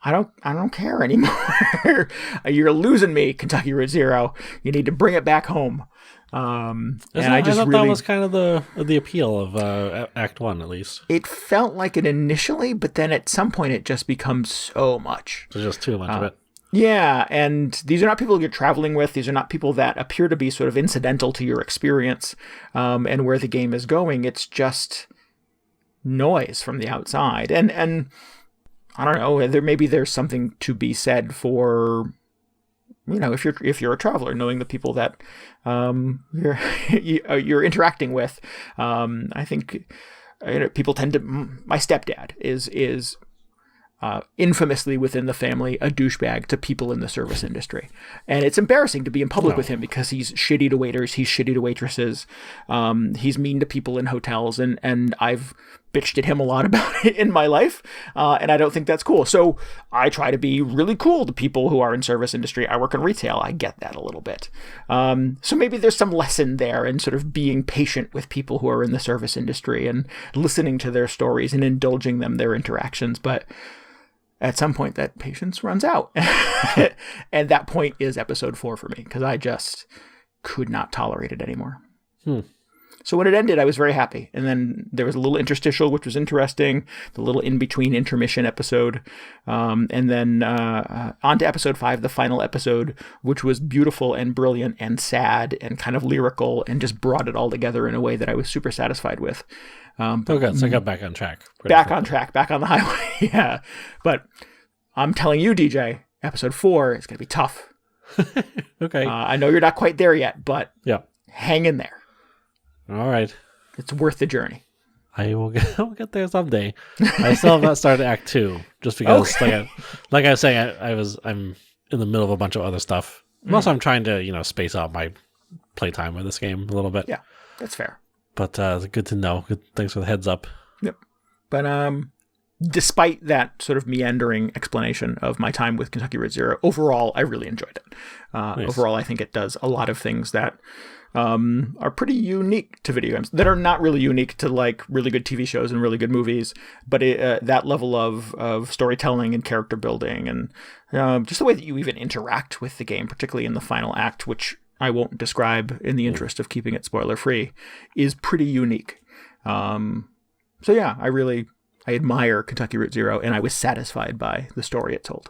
I don't care anymore. You're losing me, Kentucky Route Zero. You need to bring it back home. And I thought that was kind of the appeal of Act 1, at least. It felt like it initially, but then at some point it just becomes so much. There's just too much of it. Yeah, and these are not people you're traveling with. These are not people that appear to be sort of incidental to your experience and where the game is going. It's just noise from the outside. And I don't know, there's something to be said for, if you're a traveler, knowing the people that you're interacting with. I think people tend to. My stepdad is infamously within the family a douchebag to people in the service industry, and it's embarrassing to be in public with him, because he's shitty to waiters, he's shitty to waitresses, he's mean to people in hotels, and I've bitched at him a lot about it in my life, and I don't think that's cool. So I try to be really cool to people who are in service industry. I work in retail. I get that a little bit. So maybe there's some lesson there in sort of being patient with people who are in the service industry and listening to their stories and indulging them, their interactions. But at some point that patience runs out. And that point is episode 4 for me, because I just could not tolerate it anymore. So when it ended, I was very happy. And then there was a little interstitial, which was interesting, the little in-between intermission episode. And then on to episode 5, the final episode, which was beautiful and brilliant and sad and kind of lyrical and just brought it all together in a way that I was super satisfied with. Okay, so I got back on track. Back on track, back on the highway, yeah. But I'm telling you, DJ, episode 4 is going to be tough. Okay. I know you're not quite there yet, but hang in there. All right. It's worth the journey. I will get there someday. I still have not started Act 2, just because, like I was saying, I'm in the middle of a bunch of other stuff. Also, I'm trying to, space out my playtime with this game a little bit. Yeah, that's fair. But good to know. Thanks for the heads up. Yep. But despite that sort of meandering explanation of my time with Kentucky Route Zero, overall, I really enjoyed it. Nice. Overall, I think it does a lot of things that are pretty unique to video games, that are not really unique to like really good TV shows and really good movies, but that level of storytelling and character building and just the way that you even interact with the game, particularly in the final act, which I won't describe in the interest of keeping it spoiler free, is pretty unique. So yeah, I admire Kentucky Route Zero, and I was satisfied by the story it told.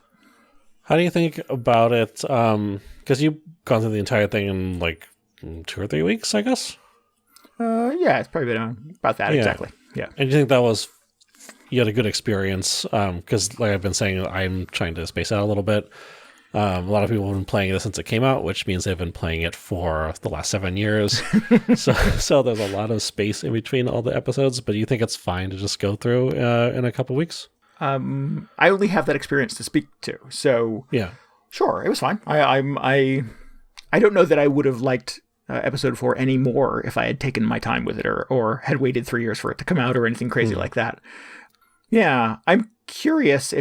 How do you think about it? Because you've gone through the entire thing in like 2 or 3 weeks, I guess? Yeah, it's probably been about that, exactly. Yeah. And do you think you had a good experience? Because like I've been saying, I'm trying to space out a little bit. A lot of people have been playing it since it came out, which means they've been playing it for the last 7 years. so there's a lot of space in between all the episodes, but do you think it's fine to just go through in a couple weeks? I only have that experience to speak to, so yeah, sure, it was fine. I don't know that I would have liked episode 4 any more if I had taken my time with it or had waited 3 years for it to come out or anything crazy like that. Yeah, I'm curious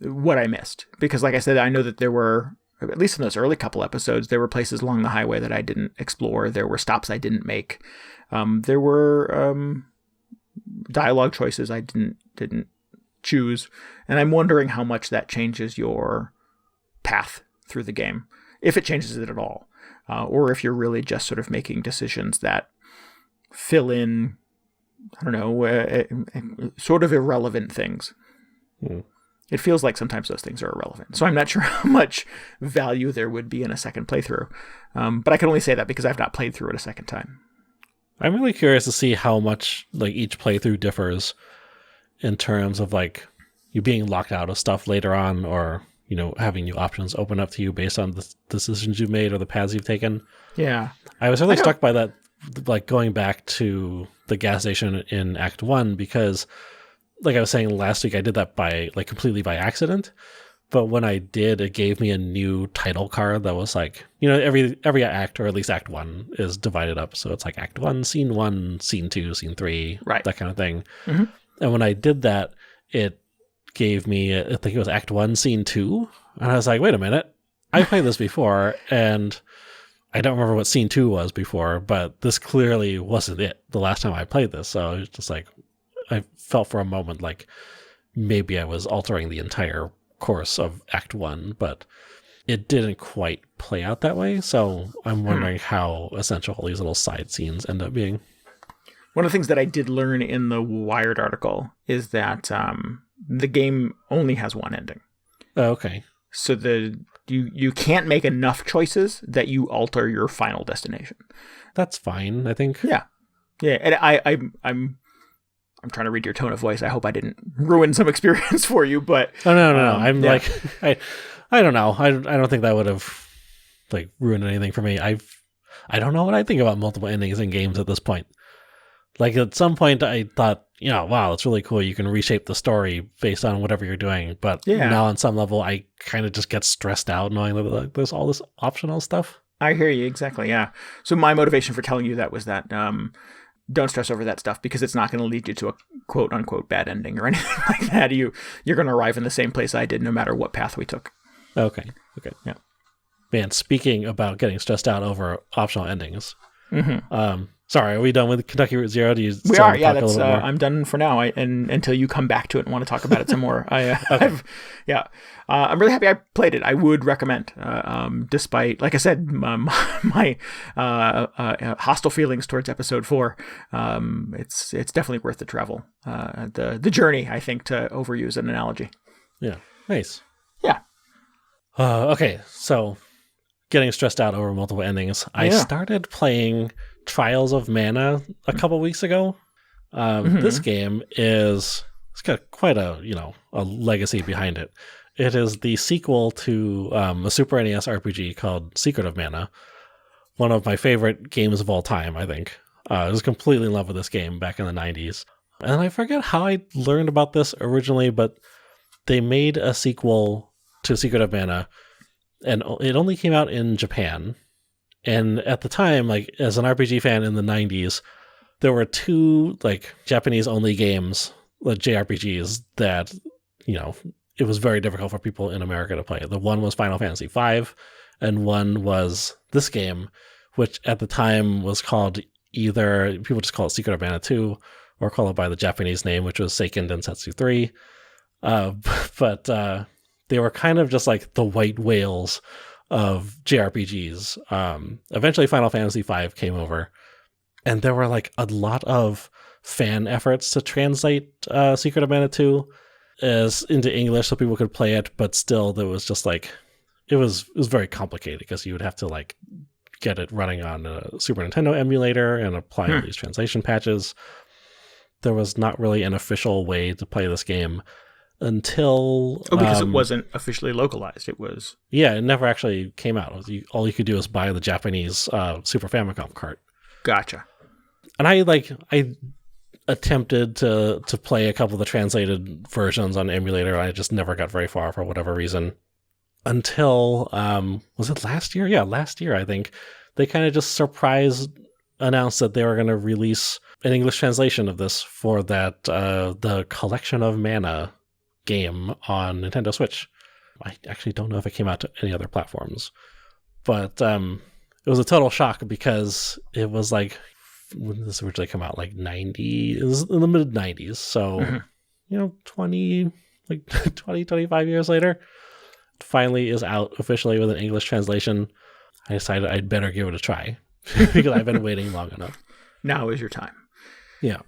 what I missed, because like I said, I know that there were, at least in those early couple episodes, there were places along the highway that I didn't explore. There were stops I didn't make. There were dialogue choices I didn't choose, and I'm wondering how much that changes your path through the game, if it changes it at all, or if you're really just sort of making decisions that fill in, I don't know, sort of irrelevant things. It feels like sometimes those things are irrelevant. So I'm not sure how much value there would be in a second playthrough. But I can only say that because I've not played through it a second time. I'm really curious to see how much like each playthrough differs in terms of like you being locked out of stuff later on, or having new options open up to you based on the decisions you've made or the paths you've taken. Yeah. I was really struck by that, like going back to the gas station in Act 1, because like I was saying last week, I did that completely by accident. But when I did, it gave me a new title card that was like, every act, or at least Act 1, is divided up. So it's like Act 1, Scene 1, Scene 2, Scene 3, right, that kind of thing. Mm-hmm. And when I did that, it gave me, I think it was Act 1, Scene 2. And I was like, wait a minute, I played this before, and I don't remember what Scene 2 was before, but this clearly wasn't it the last time I played this. So it was just like, I felt for a moment like maybe I was altering the entire course of Act 1, but it didn't quite play out that way. So I'm wondering how essential all these little side scenes end up being. One of the things that I did learn in the Wired article is that the game only has one ending. Oh, okay. So you can't make enough choices that you alter your final destination. That's fine, I think. Yeah. Yeah, and I'm trying to read your tone of voice. I hope I didn't ruin some experience for you, but no. I'm like, I don't know. I don't think that would have like ruined anything for me. I don't know what I think about multiple endings in games at this point. Like at some point I thought, wow, it's really cool. You can reshape the story based on whatever you're doing. But now on some level, I kind of just get stressed out knowing that there's all this optional stuff. I hear you. Exactly. Yeah. So my motivation for telling you that was that, don't stress over that stuff because it's not going to lead you to a quote unquote bad ending or anything like that. You're going to arrive in the same place I did, no matter what path we took. Okay. Yeah. Man, speaking about getting stressed out over optional endings. Mm-hmm. Sorry, are we done with Kentucky Route Zero? Do you we are, yeah. That's I'm done for now. And until you come back to it and want to talk about it some more, I'm really happy I played it. I would recommend, despite, like I said, my hostile feelings towards episode 4. It's definitely worth the travel, the journey. I think, to overuse an analogy. Yeah, nice. Yeah. Okay, so getting stressed out over multiple endings. I started playing Trials of Mana a couple weeks ago. This game it's got quite a legacy behind it. It is the sequel to a Super NES RPG called Secret of Mana, one of my favorite games of all time, I think. I was completely in love with this game back in the 90s. And I forget how I learned about this originally, but they made a sequel to Secret of Mana, and it only came out in Japan. And at the time, like, as an RPG fan in the 90s, there were 2 like Japanese-only games, like JRPGs, that, it was very difficult for people in America to play. The one was Final Fantasy V, and one was this game, which at the time was called either, people just call it Secret of Mana 2, or call it by the Japanese name, which was Seiken Densetsu 3. But they were kind of just like the white whales of JRPGs. Eventually Final Fantasy V came over, and there were like a lot of fan efforts to translate Secret of Mana 2 into English so people could play it, but still there was just like, it was very complicated because you would have to like get it running on a Super Nintendo emulator and apply all these translation patches. There was not really an official way to play this game until... because it wasn't officially localized. It was... Yeah, it never actually came out. All you could do is buy the Japanese Super Famicom cart. Gotcha. And I attempted to play a couple of the translated versions on emulator. I just never got very far for whatever reason. Until, was it last year? Yeah, last year, I think. They kind of just announced that they were going to release an English translation of this for that, the Collection of Mana game on Nintendo Switch. I actually don't know if it came out to any other platforms. But it was a total shock because it was like, when did this originally come out? Like it was in the mid 90s. So, 20, 25 years later, it finally is out officially with an English translation. I decided I'd better give it a try because I've been waiting long enough. Now is your time. Yeah.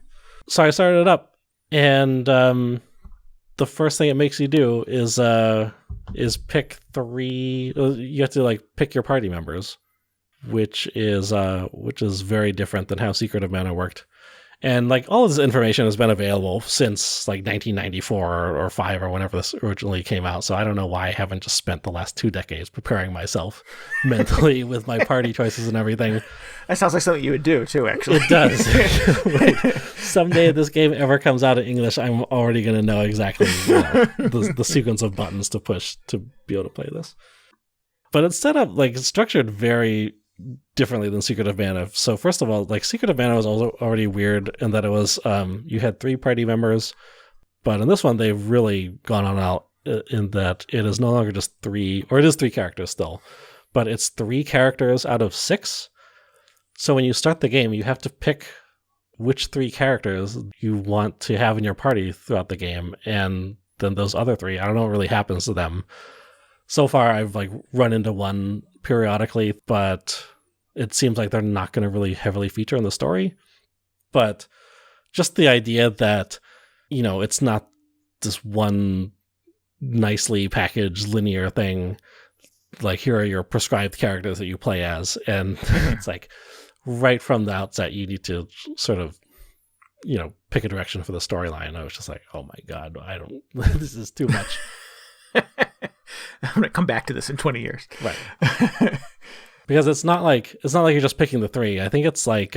So I started it up, and the first thing it makes you do is pick 3. You have to like pick your party members, which is very different than how Secret of Mana worked. And like all of this information has been available since like 1994 or 5 or whenever this originally came out. So I don't know why I haven't just spent the last 2 decades preparing myself mentally with my party choices and everything. That sounds like something you would do too, actually. It does. Like, someday if this game ever comes out in English, I'm already going to know exactly the sequence of buttons to push to be able to play this. But it's set up, like, it's structured very differently than Secret of Mana. So first of all, like, Secret of Mana was also already weird in that it was you had 3 party members, but in this one they've really gone on out in that it is no longer just 3, or it is 3 characters still, but it's 3 characters out of 6. So when you start the game, you have to pick which 3 characters you want to have in your party throughout the game, and then those other 3, I don't know what really happens to them. So far, I've like run into one periodically, but it seems like they're not going to really heavily feature in the story. But just the idea that, it's not this one nicely packaged linear thing, like here are your prescribed characters that you play as, and it's like right from the outset you need to sort of, pick a direction for the storyline. I was just like, oh my god, this is too much. I'm going to come back to this in 20 years. Right. Because it's not like you're just picking the 3. I think it's like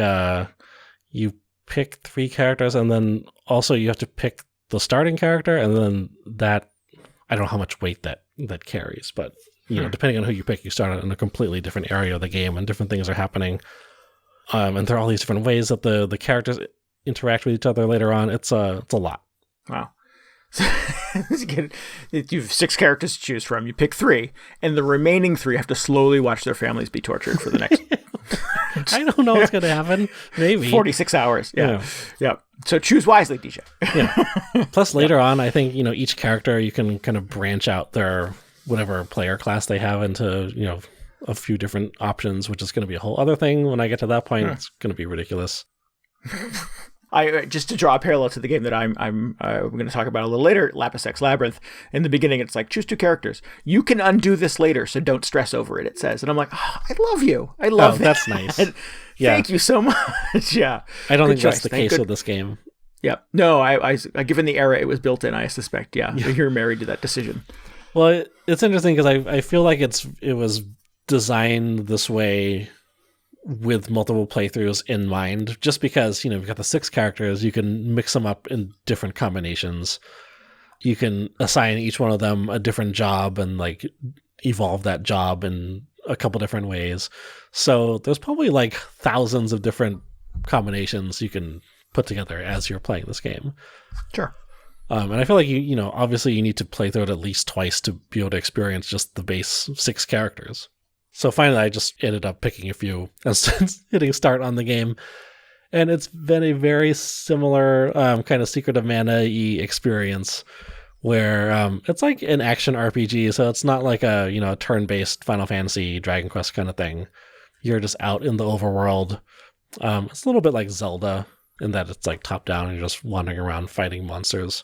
you pick 3 characters, and then also you have to pick the starting character, and then that, I don't know how much weight that carries, but depending on who you pick, you start in a completely different area of the game and different things are happening. And there are all these different ways that the characters interact with each other later on. It's a lot. Wow. So you have 6 characters to choose from. You pick 3, and the remaining 3 have to slowly watch their families be tortured for the next. I don't know what's going to happen. Maybe 46 hours. Yeah. So choose wisely, DJ. Yeah. Plus, later on, I think each character you can kind of branch out their whatever player class they have into a few different options, which is going to be a whole other thing. When I get to that point, it's going to be ridiculous. I just to draw a parallel to the game that I'm going to talk about a little later, Lapis X Labyrinth. In the beginning, it's like choose 2 characters. You can undo this later, so don't stress over it. It says, and I'm like, I love you. I love that. That's nice. Yeah. Thank you so much. Yeah, I don't think that's the case with this game. Yeah, no, I given the era it was built in, I suspect. Yeah, you're married to that decision. Well, it's interesting because I feel like it was designed this way with multiple playthroughs in mind, just because you've got the 6 characters, you can mix them up in different combinations. You can assign each one of them a different job and like evolve that job in a couple different ways. So there's probably like thousands of different combinations you can put together as you're playing this game. Sure. And I feel like obviously you need to play through it at least twice to be able to experience just the base 6 characters. So finally, I just ended up picking a few and hitting start on the game. And it's been a very similar kind of Secret of Mana-y experience where it's like an action RPG. So it's not like a turn-based Final Fantasy, Dragon Quest kind of thing. You're just out in the overworld. It's a little bit like Zelda in that it's like top-down and you're just wandering around fighting monsters.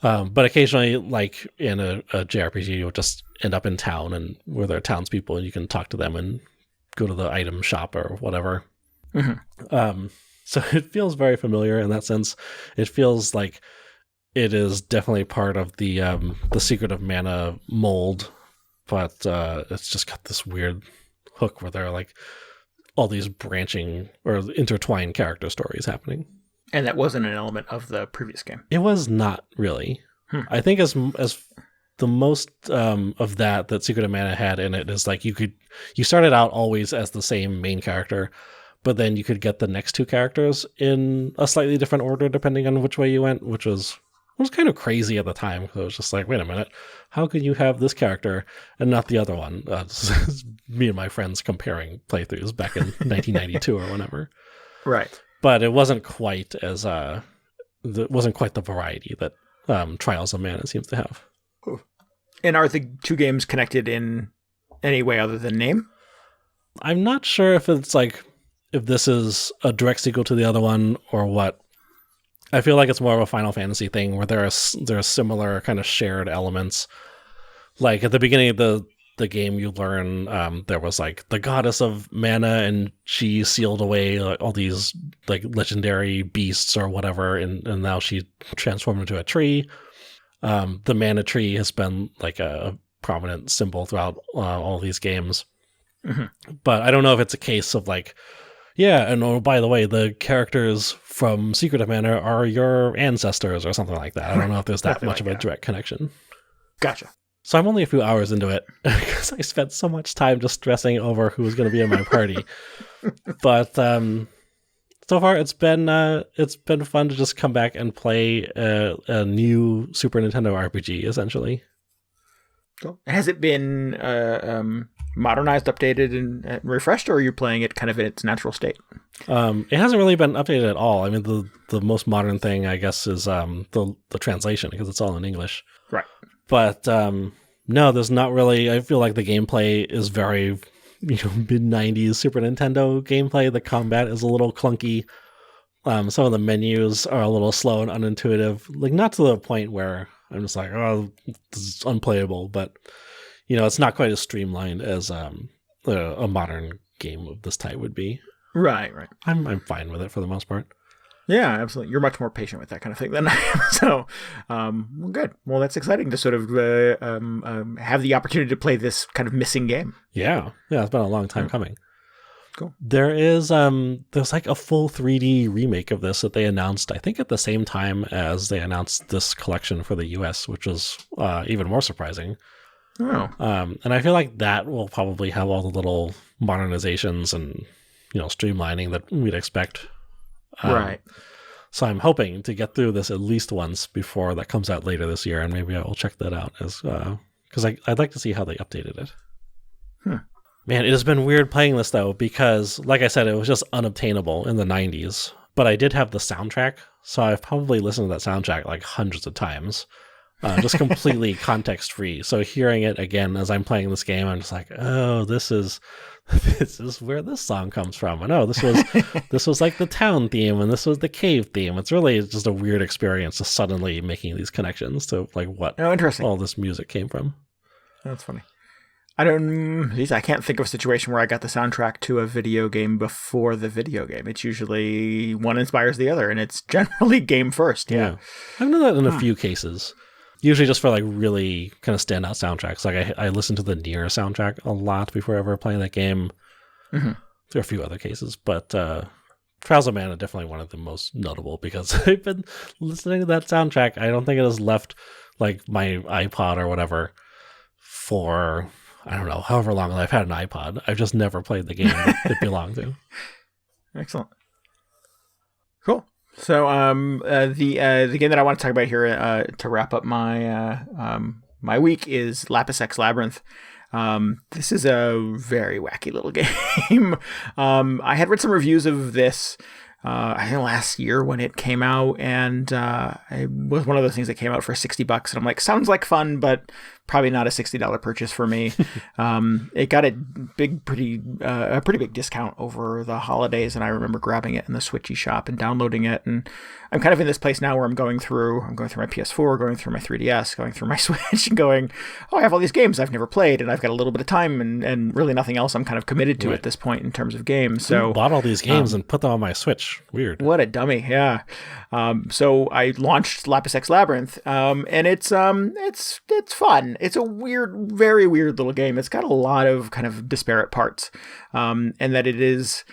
But occasionally, like in a JRPG, you'll just end up in town and where there are townspeople and you can talk to them and go to the item shop or whatever. Mm-hmm. So it feels very familiar in that sense. It feels like it is definitely part of the Secret of Mana mold, but it's just got this weird hook where there are like all these branching or intertwined character stories happening. And that wasn't an element of the previous game. It was not really. I think as the most of that Secret of Mana had in it is like you started out always as the same main character, but then you could get the next 2 characters in a slightly different order depending on which way you went, which was kind of crazy at the time. Because it was just like, wait a minute, how could you have this character and not the other one? Me and my friends comparing playthroughs back in 1992 or whenever. Right. But it wasn't quite as wasn't quite the variety that Trials of Mana seems to have. And are the 2 games connected in any way other than name? I'm not sure if it's like if this is a direct sequel to the other one or what. I feel like it's more of a Final Fantasy thing where there are similar kind of shared elements. Like at the beginning of the game, you learn there was like the goddess of mana, and she sealed away like, all these like legendary beasts or whatever, and now she transformed into a tree. The mana tree has been like a prominent symbol throughout all these games. Mm-hmm. But I don't know if it's a case of like, yeah, and oh, by the way, the characters from Secret of Mana are your ancestors or something like that. I don't know if there's that much of a direct connection. Gotcha. So I'm only a few hours into it because I spent so much time just stressing over who was going to be in my party. But so far it's been fun to just come back and play a new Super Nintendo RPG, essentially. Cool. Has it been modernized, updated, and refreshed, or are you playing it kind of in its natural state? It hasn't really been updated at all. I mean, the most modern thing, I guess, is the translation, because it's all in English. Right. But no, there's not really. I feel like the gameplay is very mid-90s Super Nintendo gameplay. The combat is a little clunky. Some of the menus are a little slow and unintuitive. Like, not to the point where I'm just like, oh, this is unplayable, but it's not quite as streamlined as a modern game of this type would be. Right. I'm fine with it for the most part. Yeah, absolutely. You're much more patient with that kind of thing than I am. So, well, good. Well, that's exciting to sort of have the opportunity to play this kind of missing game. Yeah, it's been a long time coming. Cool. There's like a full 3D remake of this that they announced, I think at the same time as they announced this collection for the US, which was even more surprising. Oh. And I feel like that will probably have all the little modernizations and streamlining that we'd expect. Right. So I'm hoping to get through this at least once before that comes out later this year, and maybe I will check that out because I'd like to see how they updated it. Man, it has been weird playing this though, because like I said, it was just unobtainable in the 90s. But I did have the soundtrack, so I've probably listened to that soundtrack like hundreds of times, just completely context free. So hearing it again as I'm playing this game, I'm just like, oh, this is where this song comes from. And oh, this was like the town theme, and this was the cave theme. It's really just a weird experience, just suddenly making these connections to like what all this music came from. That's funny. I can't think of a situation where I got the soundtrack to a video game before the video game. It's usually one inspires the other, and it's generally game first. Yeah. I've done that in a few cases. Usually just for like really kind of standout soundtracks. Like I listened to the Nier soundtrack a lot before ever playing that game. Mm-hmm. There are a few other cases, but Trials of Mana definitely one of the most notable because I've been listening to that soundtrack. I don't think it has left like my iPod or whatever for, I don't know, however long I've had an iPod. I've just never played the game that it belonged to. Excellent. Cool. So the game that I want to talk about here to wrap up my week is Lapis X Labyrinth. This is a very wacky little game. I had read some reviews of this I think last year when it came out, and it was one of those things that came out for $60, and I'm like, sounds like fun, but probably not a $60 purchase for me. It got a pretty big discount over the holidays, and I remember grabbing it in the Switchy shop and downloading it. And I'm kind of in this place now where I'm going through my PS4, going through my 3DS, going through my Switch, and going, oh, I have all these games I've never played, and I've got a little bit of time and really nothing else I'm kind of committed to at this point in terms of games. So I bought all these games and put them on my Switch. Weird. What a dummy. Yeah. So I launched Lapis X Labyrinth, and it's fun. It's a weird, very weird little game. It's got a lot of kind of disparate parts, and that it's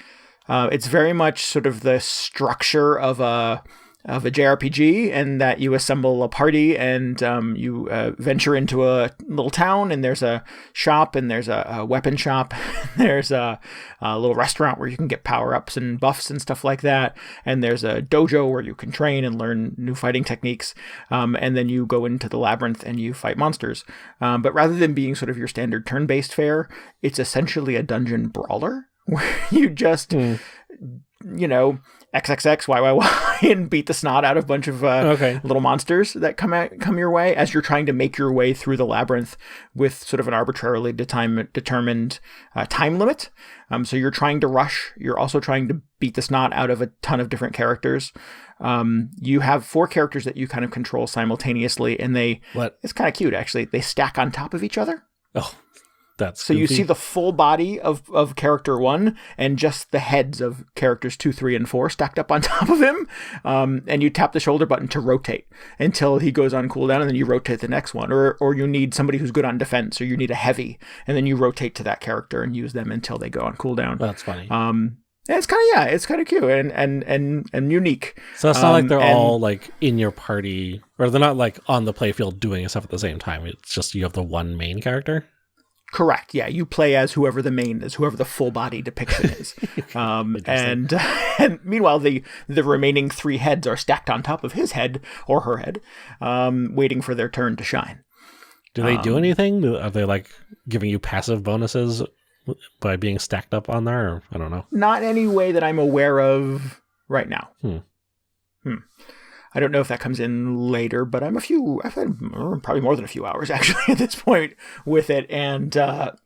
very much sort of the structure of a JRPG, and that you assemble a party and you venture into a little town, and there's a shop, and there's a weapon shop, there's a little restaurant where you can get power-ups and buffs and stuff like that, and there's a dojo where you can train and learn new fighting techniques, and then you go into the labyrinth and you fight monsters. But rather than being sort of your standard turn-based fare, it's essentially a dungeon brawler where you just... XXX, YYY, and beat the snot out of a bunch of little monsters that come your way as you're trying to make your way through the labyrinth with sort of an arbitrarily determined time limit. So you're trying to rush. You're also trying to beat the snot out of a ton of different characters. You have 4 characters that you kind of control simultaneously, and it's kind of cute, actually. They stack on top of each other. Oh, that's so goofy. You see the full body of character 1 and just the heads of characters 2, 3, and 4 stacked up on top of him. And you tap the shoulder button to rotate until he goes on cooldown, and then you rotate the next one. Or you need somebody who's good on defense, or you need a heavy, and then you rotate to that character and use them until they go on cooldown. That's funny. It's kind of cute and unique. So it's not like they're all like in your party, or they're not like on the playfield doing stuff at the same time. It's just you have the one main character. Correct. Yeah, you play as whoever the main is, whoever the full body depiction is, and meanwhile the remaining 3 heads are stacked on top of his head or her head, waiting for their turn to shine. Do they do anything? Are they like giving you passive bonuses by being stacked up on there? Or, I don't know. Not any way that I'm aware of right now. I don't know if that comes in later, but I've had probably more than a few hours actually at this point with it, and that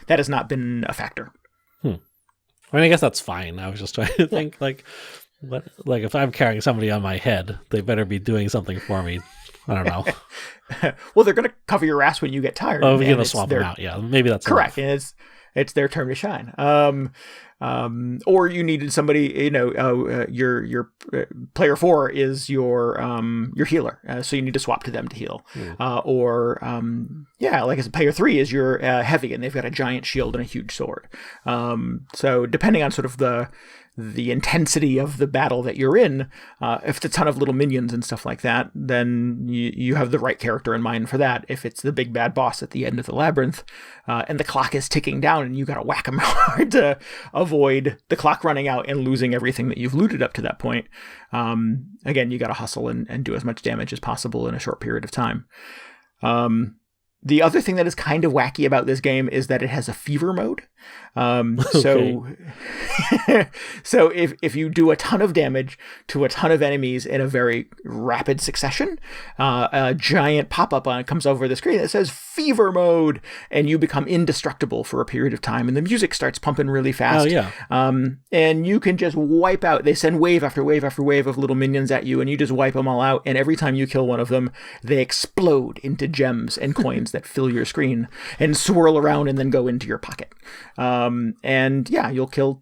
has not been a factor. I mean, I guess that's fine. I was just trying to think like if I'm carrying somebody on my head, they better be doing something for me. I don't know. Well, they're going to cover your ass when you get tired. Oh, you're going to swap them out. Yeah, maybe that's correct. Enough. And it's their turn to shine. Or you needed somebody, your player 4 is your healer. So you need to swap to them to heal. Like as player 3 is your heavy, and they've got a giant shield and a huge sword. So depending on sort of the intensity of the battle that you're in, if it's a ton of little minions and stuff like that, then you have the right character in mind for that. If it's the big bad boss at the end of the labyrinth, and the clock is ticking down and you got to whack them hard to avoid the clock running out and losing everything that you've looted up to that point. Again, you got to hustle and do as much damage as possible in a short period of time. The other thing that is kind of wacky about this game is that it has a fever mode. So if you do a ton of damage to a ton of enemies in a very rapid succession, a giant pop-up comes over the screen that says fever mode, and you become indestructible for a period of time, and the music starts pumping really fast. Oh, yeah. And you can just wipe out. They send wave after wave after wave of little minions at you, and you just wipe them all out, and every time you kill one of them, they explode into gems and coins that fill your screen and swirl around and then go into your pocket. And yeah, you'll kill,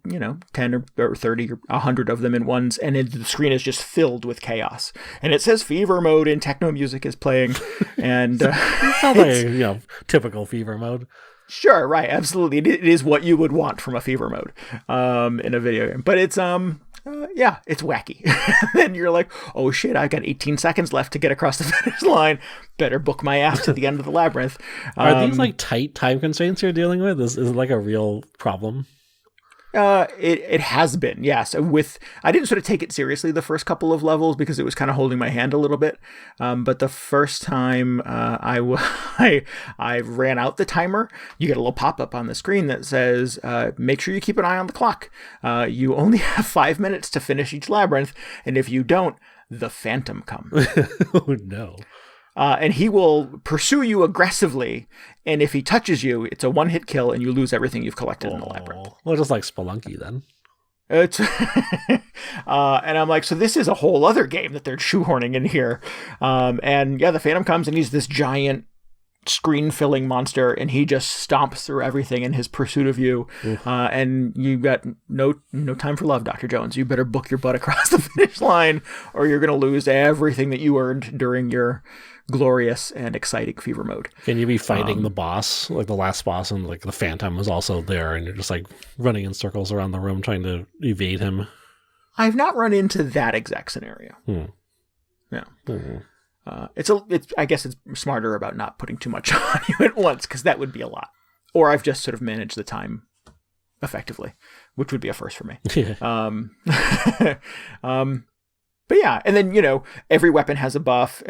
10 or 30 or 100 of them at once, and the screen is just filled with chaos. And it says fever mode, and techno music is playing. And typical fever mode. Sure, right, absolutely. It is what you would want from a fever mode in a video game. But it's it's wacky. Then you're like, oh shit, I've got 18 seconds left to get across the finish line. Better book my ass to the end of the labyrinth. Are these like tight time constraints you're dealing with? Is it like a real problem? It has been, yes. I didn't sort of take it seriously the first couple of levels because it was kind of holding my hand a little bit. But the first time I ran out the timer, you get a little pop-up on the screen that says, make sure you keep an eye on the clock. You only have 5 minutes to finish each labyrinth, and if you don't, the Phantom comes. Oh, no. And he will pursue you aggressively, and if he touches you, it's a one-hit kill, and you lose everything you've collected in the labyrinth. Well, just like Spelunky, then. It's and I'm like, so this is a whole other game that they're shoehorning in here. And yeah, the Phantom comes, and he's this giant screen-filling monster, and he just stomps through everything in his pursuit of you. And you've got no time for love, Dr. Jones. You better book your butt across the finish line, or you're going to lose everything that you earned during your glorious and exciting fever mode. Can you be fighting the boss, like the last boss, and like the Phantom was also there, and you're just like running in circles around the room trying to evade him? I've not run into that exact scenario. Yeah. I guess it's smarter about not putting too much on you at once, because that would be a lot. Or I've just sort of managed the time effectively, which would be a first for me. But yeah, and then, every weapon has a buff.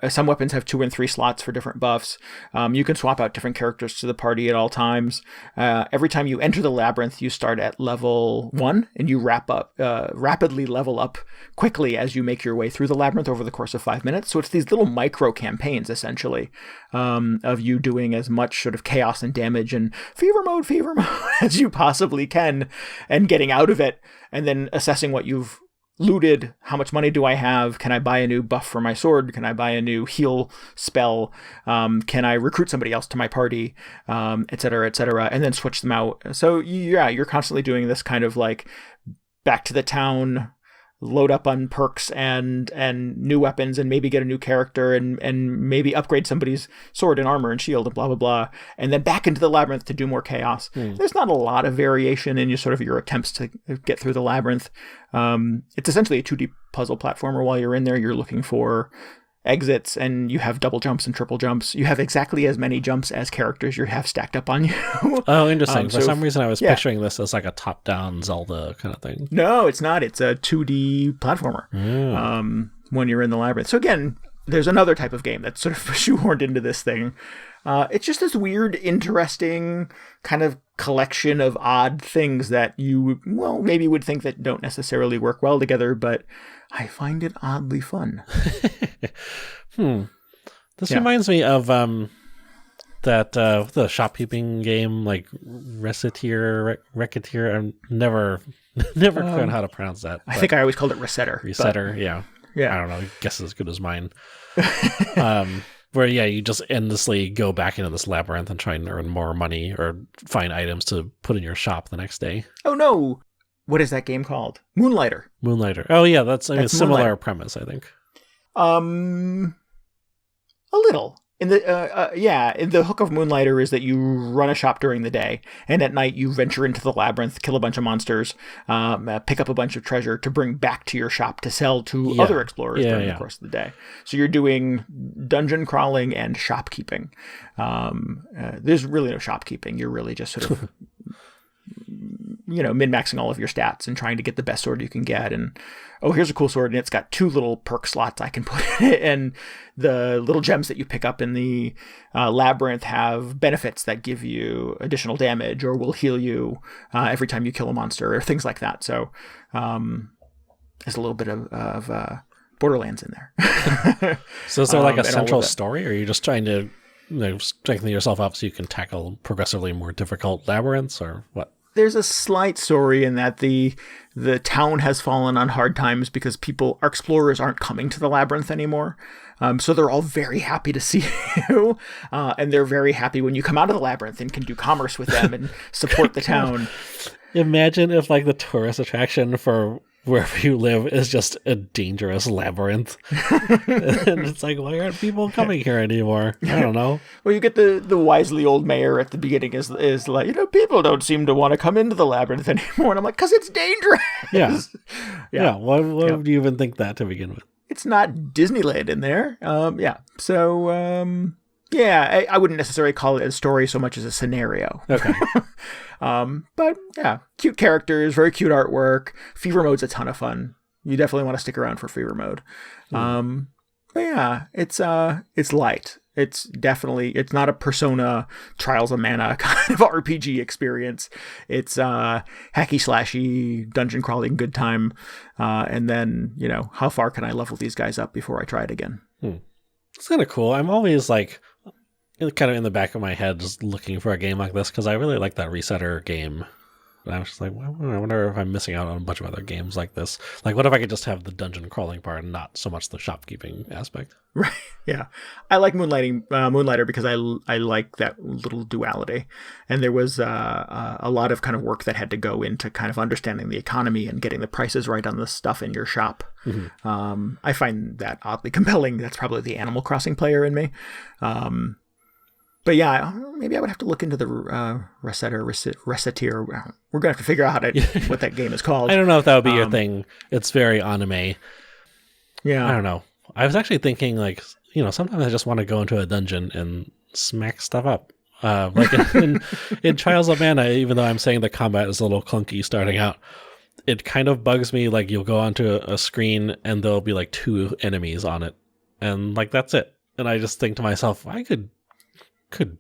Some weapons have 2 and 3 slots for different buffs. You can swap out different characters to the party at all times. Every time you enter the labyrinth, you start at level 1, and you rapidly level up quickly as you make your way through the labyrinth over the course of 5 minutes. So it's these little micro campaigns, essentially, of you doing as much sort of chaos and damage and fever mode as you possibly can, and getting out of it, and then assessing what you've looted. How much money do I have? Can I buy a new buff for my sword? Can I buy a new heal spell? Can I recruit somebody else to my party? Et cetera, and then switch them out. So yeah, you're constantly doing this kind of like back to the town, load up on perks and new weapons, and maybe get a new character, and maybe upgrade somebody's sword and armor and shield and blah, blah, blah. And then back into the labyrinth to do more chaos. There's not a lot of variation in your attempts to get through the labyrinth. It's essentially a 2D puzzle platformer. While you're in there, you're looking for exits, and you have double jumps and triple jumps. You have exactly as many jumps as characters you have stacked up on you. Oh, interesting. For some reason I was picturing this as like a top-down Zelda kind of thing. No, it's not. It's a 2D platformer when you're in the labyrinth. So again, there's another type of game that's sort of shoehorned into this thing. It's just this weird, interesting kind of collection of odd things that you, maybe would think that don't necessarily work well together, but I find it oddly fun. This reminds me of that the shopkeeping game, like Racketeer. I'm never quite know how to pronounce that. I think I always called it Resetter. Resetter, yeah. I don't know. I guess it's as good as mine. Where you just endlessly go back into this labyrinth and try and earn more money or find items to put in your shop the next day. Oh no! What is that game called? Moonlighter. Oh yeah, that's a similar premise, I think. A little. In the hook of Moonlighter is that you run a shop during the day, and at night you venture into the labyrinth, kill a bunch of monsters, pick up a bunch of treasure to bring back to your shop to sell to other explorers during the course of the day. So you're doing dungeon crawling and shopkeeping. There's really no shopkeeping. You're really just sort of min-maxing all of your stats and trying to get the best sword you can get. And, oh, here's a cool sword, and it's got 2 little perk slots I can put in it. And the little gems that you pick up in the Labyrinth have benefits that give you additional damage or will heal you every time you kill a monster or things like that. So there's a little bit of Borderlands in there. So is there like a central story, or are you just trying to strengthen yourself up so you can tackle progressively more difficult labyrinths, or what? There's a slight story in that the town has fallen on hard times because our explorers aren't coming to the Labyrinth anymore. So they're all very happy to see you. And they're very happy when you come out of the Labyrinth and can do commerce with them and support the town. Imagine if like the tourist attraction for wherever you live is just a dangerous labyrinth. And it's like, why aren't people coming here anymore? I don't know. Well, you get the wisely old mayor at the beginning is like, people don't seem to want to come into the Labyrinth anymore. And I'm like, because it's dangerous. Yeah. Why would you even think that to begin with? It's not Disneyland in there. So, I wouldn't necessarily call it a story so much as a scenario. Okay. But yeah, cute characters, very cute artwork. Fever mode's a ton of fun. You definitely want to stick around for fever mode. But yeah, it's light. It's not a Persona Trials of Mana kind of RPG experience. It's hacky slashy, dungeon crawling, good time. And then, how far can I level these guys up before I try it again? It's kind of cool. I'm always like, kind of in the back of my head, just looking for a game like this, because I really like that Resetter game. And I was just like, well, I wonder if I'm missing out on a bunch of other games like this. Like, what if I could just have the dungeon crawling part and not so much the shopkeeping aspect? Right. Yeah. I like Moonlighter because I like that little duality. And there was a lot of kind of work that had to go into kind of understanding the economy and getting the prices right on the stuff in your shop. Mm-hmm. I find that oddly compelling. That's probably the Animal Crossing player in me. But yeah, maybe I would have to look into the Recettear. We're going to have to figure out what that game is called. I don't know if that would be your thing. It's very anime. Yeah. I don't know. I was actually thinking, like, sometimes I just want to go into a dungeon and smack stuff up. Like in Trials of Mana, even though I'm saying the combat is a little clunky starting out, it kind of bugs me. Like, you'll go onto a screen and there'll be like 2 enemies on it. And like, that's it. And I just think to myself, I could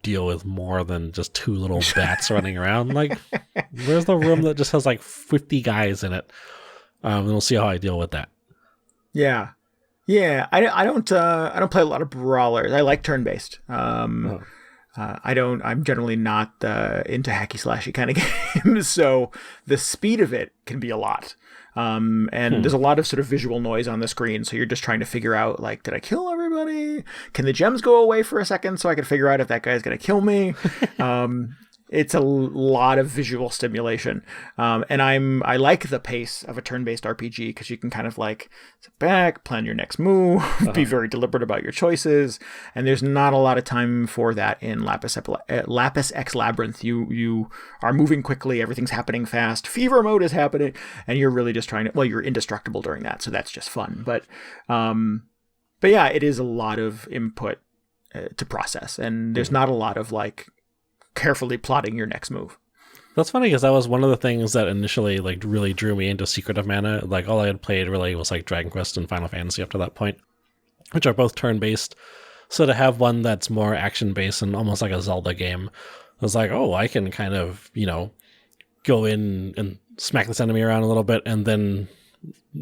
deal with more than just 2 little bats running around. Like, where's the room that just has like 50 guys in it? And we'll see how I deal with that. Yeah. I don't play a lot of brawlers. I like turn-based. I'm generally not into hacky slashy kind of games. So the speed of it can be a lot. And there's a lot of sort of visual noise on the screen. So you're just trying to figure out, like, did I kill everybody? Can the gems go away for a second so I can figure out if that guy's going to kill me? It's a lot of visual stimulation. And I like the pace of a turn-based RPG because you can kind of like sit back, plan your next move, be very deliberate about your choices. And there's not a lot of time for that in Lapis X Labyrinth. You are moving quickly. Everything's happening fast. Fever mode is happening. And you're really just you're indestructible during that. So that's just fun. But yeah, it is a lot of input to process. And there's not a lot of like carefully plotting your next move. That's funny because that was one of the things that initially like really drew me into Secret of Mana. Like, all I had played really was like Dragon Quest and Final Fantasy up to that point, which are both turn-based. So to have one that's more action-based and almost like a Zelda game, I was like, oh, I can kind of, go in and smack this enemy around a little bit and then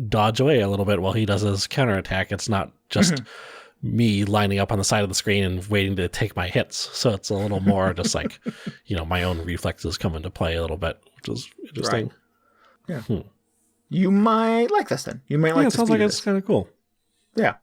dodge away a little bit while he does his counterattack. It's not just me lining up on the side of the screen and waiting to take my hits. So it's a little more just like, my own reflexes come into play a little bit, which is interesting. Right. Yeah. You might like this then. You might like it sounds like it's kind of cool. Yeah.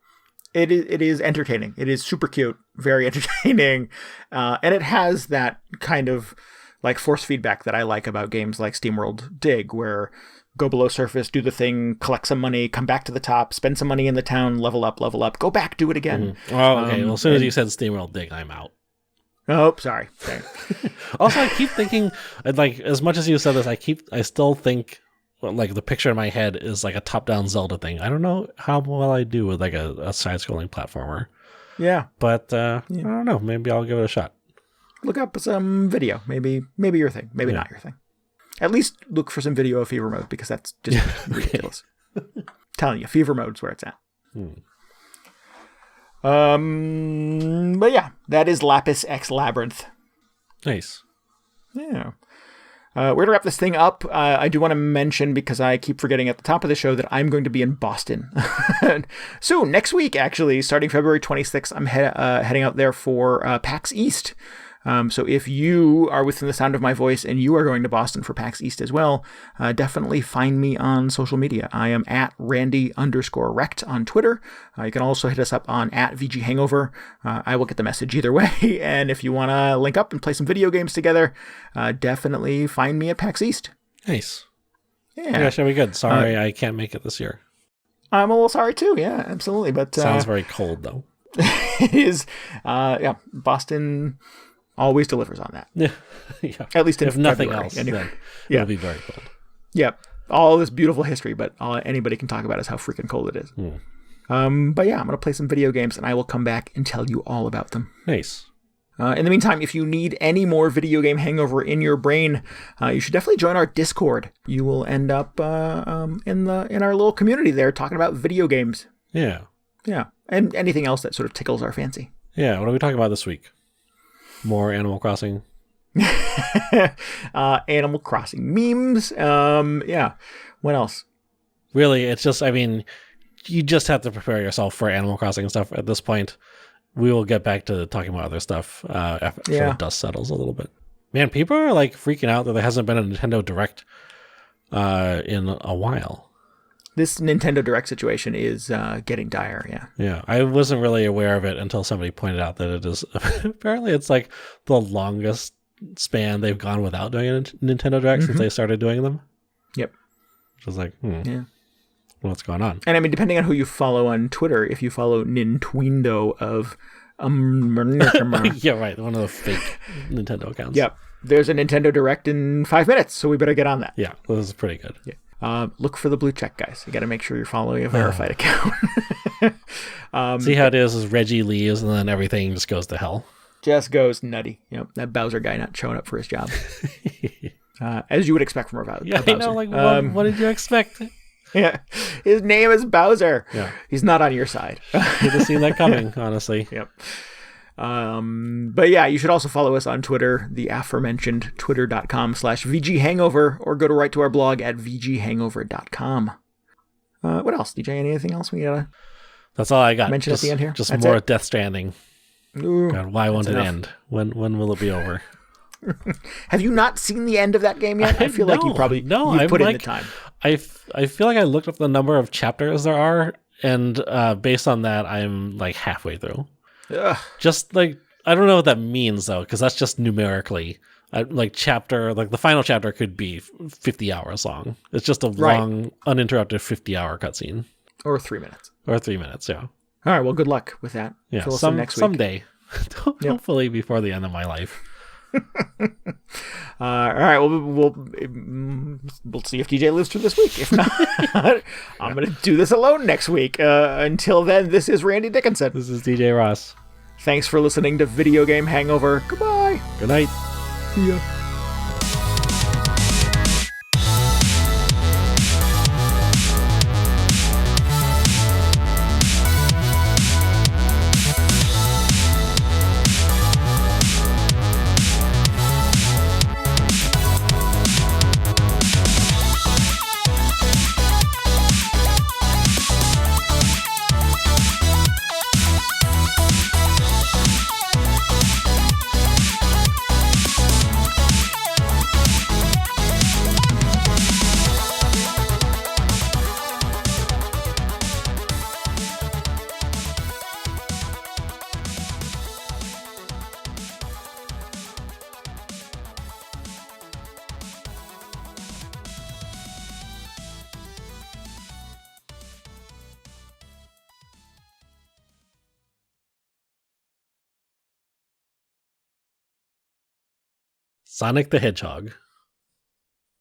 It is entertaining. It is super cute, very entertaining. And it has that kind of like force feedback that I like about games like SteamWorld Dig, where go below surface, do the thing, collect some money, come back to the top, spend some money in the town, level up, go back, do it again. Oh, okay. Well, as soon as you said SteamWorld Dig, I'm out. Oh, sorry. Also, I keep thinking, like, as much as you said this, I still think, like, the picture in my head is like a top-down Zelda thing. I don't know how well I do with like a side-scrolling platformer. Yeah. But I don't know. Maybe I'll give it a shot. Look up some video. Maybe your thing. Maybe not your thing. At least look for some video of fever mode, because that's just ridiculous. Telling you, fever mode's where it's at. But yeah, that is Lapis X Labyrinth. Nice. Yeah. We're going to wrap this thing up. I do want to mention, because I keep forgetting at the top of the show, that I'm going to be in Boston soon, next week, actually, starting February 26th. I'm heading out there for PAX East. So if you are within the sound of my voice and you are going to Boston for PAX East as well, definitely find me on social media. I am at Randy_Rect on Twitter. You can also hit us up on at VGHangover. I will get the message either way. And if you want to link up and play some video games together, definitely find me at PAX East. Nice. Yeah. Yeah, should be good. Sorry, I can't make it this year. I'm a little sorry too. Yeah, absolutely. But sounds very cold though. It is. Yeah, Boston always delivers on that. Yeah. At least in if nothing February, else, anyway. then Yeah. it'll be very cold. Yeah. All this beautiful history, but all anybody can talk about is how freaking cold it is. But yeah, I'm going to play some video games, and I will come back and tell you all about them. Nice. In the meantime, if you need any more video game hangover in your brain, you should definitely join our Discord. You will end up in our little community there talking about video games. Yeah. Yeah. And anything else that sort of tickles our fancy. Yeah. What are we talking about this week? More Animal Crossing. Animal Crossing memes. Yeah. What else? Really, it's just, I mean, you just have to prepare yourself for Animal Crossing stuff at this point. We will get back to talking about other stuff after the dust settles a little bit. Man, people are like freaking out that there hasn't been a Nintendo Direct in a while. This Nintendo Direct situation is getting dire, yeah. Yeah, I wasn't really aware of it until somebody pointed out that it is, apparently it's like the longest span they've gone without doing a Nintendo Direct since they started doing them. Yep. Which was like, what's going on? And I mean, depending on who you follow on Twitter, if you follow Nintwindo of... yeah, right, one of the fake Nintendo accounts. Yep. There's a Nintendo Direct in 5 minutes, so we better get on that. Yeah, this is pretty good. Yeah. Look for the blue check, guys. You got to make sure you're following a verified account. See how it is Reggie leaves and then everything just goes to hell. Just goes nutty. Yep, that Bowser guy not showing up for his job. As you would expect from a Bowser. Yeah, I know. Like, what did you expect? Yeah, his name is Bowser. Yeah, he's not on your side. You'd have seen that coming, honestly. Yep. But yeah, you should also follow us on Twitter, the aforementioned twitter.com/VGHangover, or go right to our blog at VGHangover.com. What else, DJ? Anything else we gotta? That's all I got. Mention at the end here. Just That's more it? Death Stranding. Ooh, God, why won't it enough. end? When will it be over? Have you not seen the end of that game yet? I feel like you probably you've put in the time. I feel like I looked up the number of chapters there are, and based on that, I'm like halfway through. Ugh. Just like, I don't know what that means though, because that's just numerically. Like the final chapter could be 50 hours long. It's just a long, uninterrupted 50-hour cutscene. Or 3 minutes. Or 3 minutes, yeah. All right, well, good luck with that. Yeah, Fill us in next week. Someday. Hopefully before the end of my life. All right, we'll see if DJ lives through this week. If not, I'm going to do this alone next week. Until then, this is Randy Dickinson. This is DJ Ross. Thanks for listening to Video Game Hangover. Goodbye. Good night. See ya. Sonic the Hedgehog.